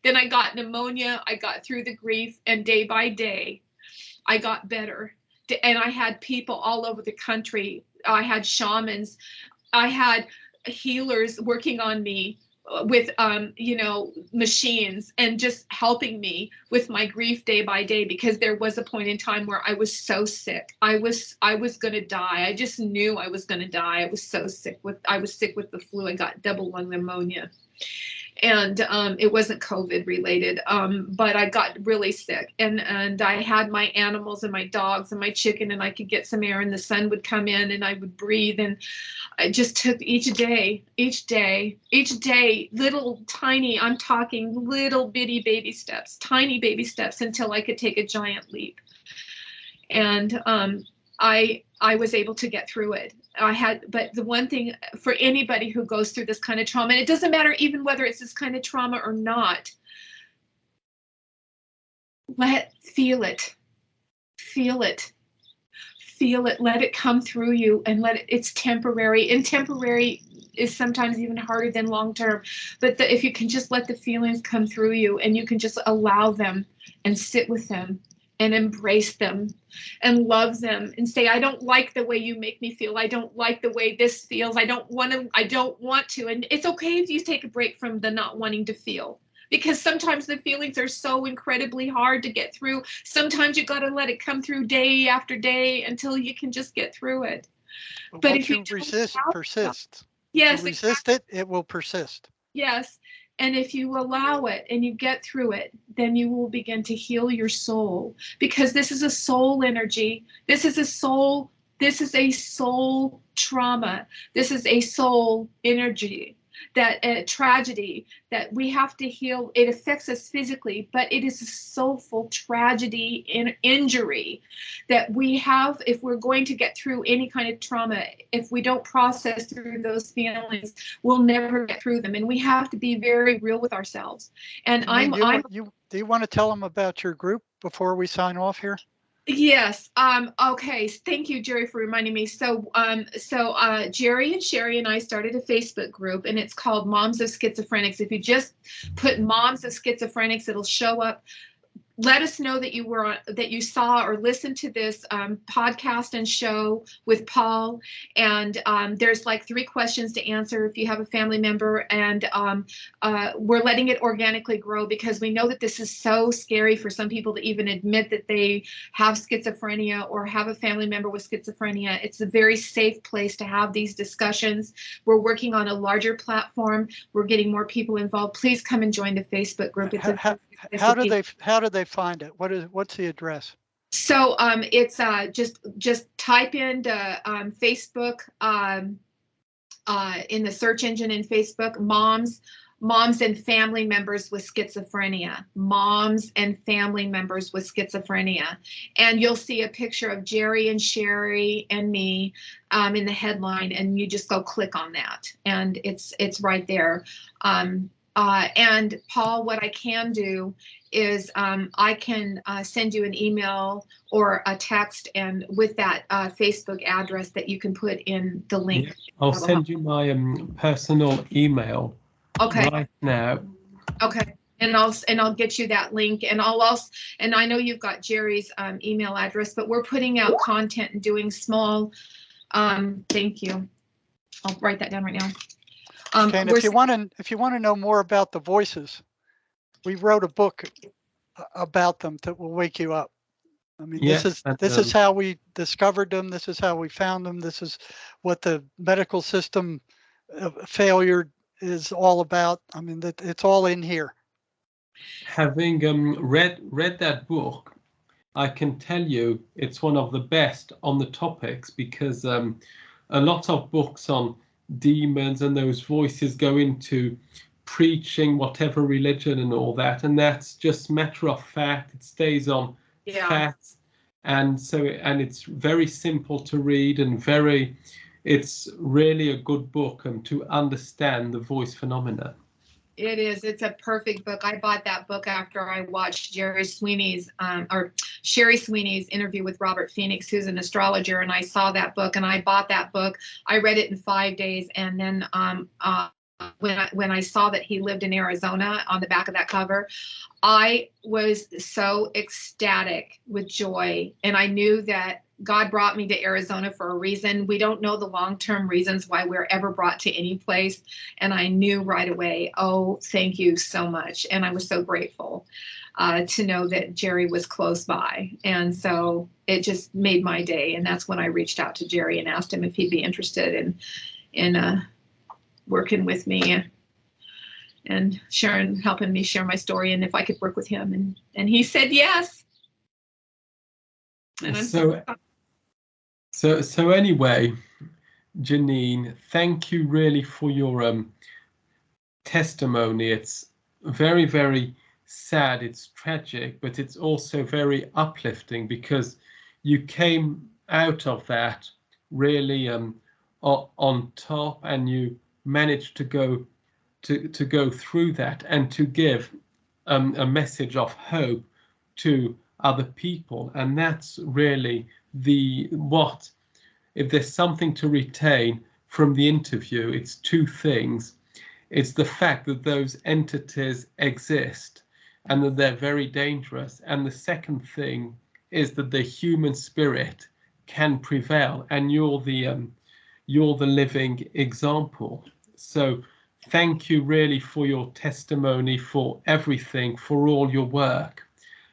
Then I got pneumonia. I got through the grief, and day by day, I got better. And I had people all over the country. I had shamans. I had healers working on me with, you know, machines and just helping me with my grief day by day, because there was a point in time where I was so sick. I was going to die. I just knew I was going to die. I was so sick I was sick with the flu. I got double lung pneumonia. And it wasn't COVID related, but I got really sick, and I had my animals and my dogs and my chicken, and I could get some air, and the sun would come in, and I would breathe, and I just took each day, little tiny, I'm talking little bitty baby steps, tiny baby steps, until I could take a giant leap. And I was able to get through it. But the one thing for anybody who goes through this kind of trauma, and it doesn't matter even whether it's this kind of trauma or not, feel it, let it come through you, and it's temporary, and temporary is sometimes even harder than long-term. But if you can just let the feelings come through you, and you can just allow them and sit with them and embrace them and love them and say, I don't like the way you make me feel. I don't like the way this feels. I don't want to. And it's okay if you take a break from the not wanting to feel, because sometimes the feelings are so incredibly hard to get through. Sometimes you got to let it come through day after day until you can just get through it. But if you persist. Yes, if you resist it, it will persist. Yes. And if you allow it and you get through it, then you will begin to heal your soul, because this is a soul energy. This is a soul trauma. This is a soul energy, that tragedy that we have to heal. It affects us physically, but it is a soulful tragedy and injury that we have. If we're going to get through any kind of trauma, if we don't process through those feelings, we'll never get through them. And we have to be very real with ourselves. And do you want to tell them about your group before we sign off here? Yes. Okay. Thank you, Jerry, for reminding me. So Jerry and Sherry and I started a Facebook group, and it's called Moms of Schizophrenics. If you just put Moms of Schizophrenics, it'll show up. Let us know that you saw or listened to this podcast and show with Paul. And there's like 3 questions to answer if you have a family member. And we're letting it organically grow, because we know that this is so scary for some people to even admit that they have schizophrenia or have a family member with schizophrenia. It's a very safe place to have these discussions. We're working on a larger platform. We're getting more people involved. Please come and join the Facebook group. How do they find it? What's the address? So it's just type in Facebook in the search engine in Facebook, moms and family members with schizophrenia, moms and family members with schizophrenia. And you'll see a picture of Jerry and Sherry and me in the headline, and you just go click on that, and it's right there. And Paul, what I can do is I can send you an email or a text, and with that Facebook address that you can put in the link. Yeah, I'll send you my personal email. Okay. Right now. Okay. And I'll get you that link, and and I know you've got Jerry's email address, but we're putting out content and doing small. Thank you. I'll write that down right now. Okay, and if you want to know more about the voices, we wrote a book about them that will wake you up. I mean, this is how we discovered them. This is how we found them. This is what the medical system failure is all about. I mean, it's all in here. Having read that book, I can tell you it's one of the best on the topics, because a lot of books on demons and those voices go into preaching whatever religion and all that, and that's just matter of fact. It stays on facts, and it's very simple to read, and it's really a good book to understand the voice phenomena. It is. It's a perfect book. I bought that book after I watched Sherry Sweeney's interview with Robert Phoenix, who's an astrologer, and I saw that book and I bought that book. I read it in 5 days, and then when I saw that he lived in Arizona on the back of that cover, I was so ecstatic with joy. And I knew that God brought me to Arizona for a reason. We don't know the long-term reasons why we're ever brought to any place. And I knew right away, oh, thank you so much. And I was so grateful to know that Jerry was close by. And so it just made my day. And that's when I reached out to Jerry and asked him if he'd be interested in working with me and helping me share my story, and if I could work with him. And he said yes. And So anyway, Janine, thank you really for your testimony. It's very, very sad, it's tragic, but it's also very uplifting because you came out of that really on top, and you managed to go through that and to give a message of hope to other people. And that's really if there's something to retain from the interview, it's two things. It's the fact that those entities exist and that they're very dangerous. And the second thing is that the human spirit can prevail, and you're the living example. So thank you really for your testimony, for everything, for all your work.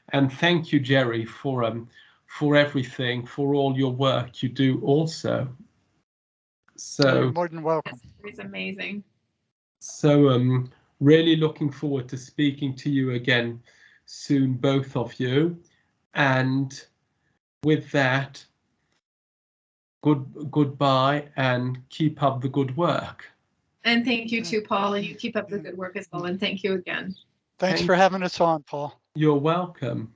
And thank you, Jerry, for everything, for all your work you do also. So you're more than welcome. It's amazing. So really looking forward to speaking to you again soon, both of you. And with that, goodbye, and keep up the good work. And thank you too, Paul, and you keep up the good work as well. And thank you again. Thanks for having us on, Paul. You're welcome.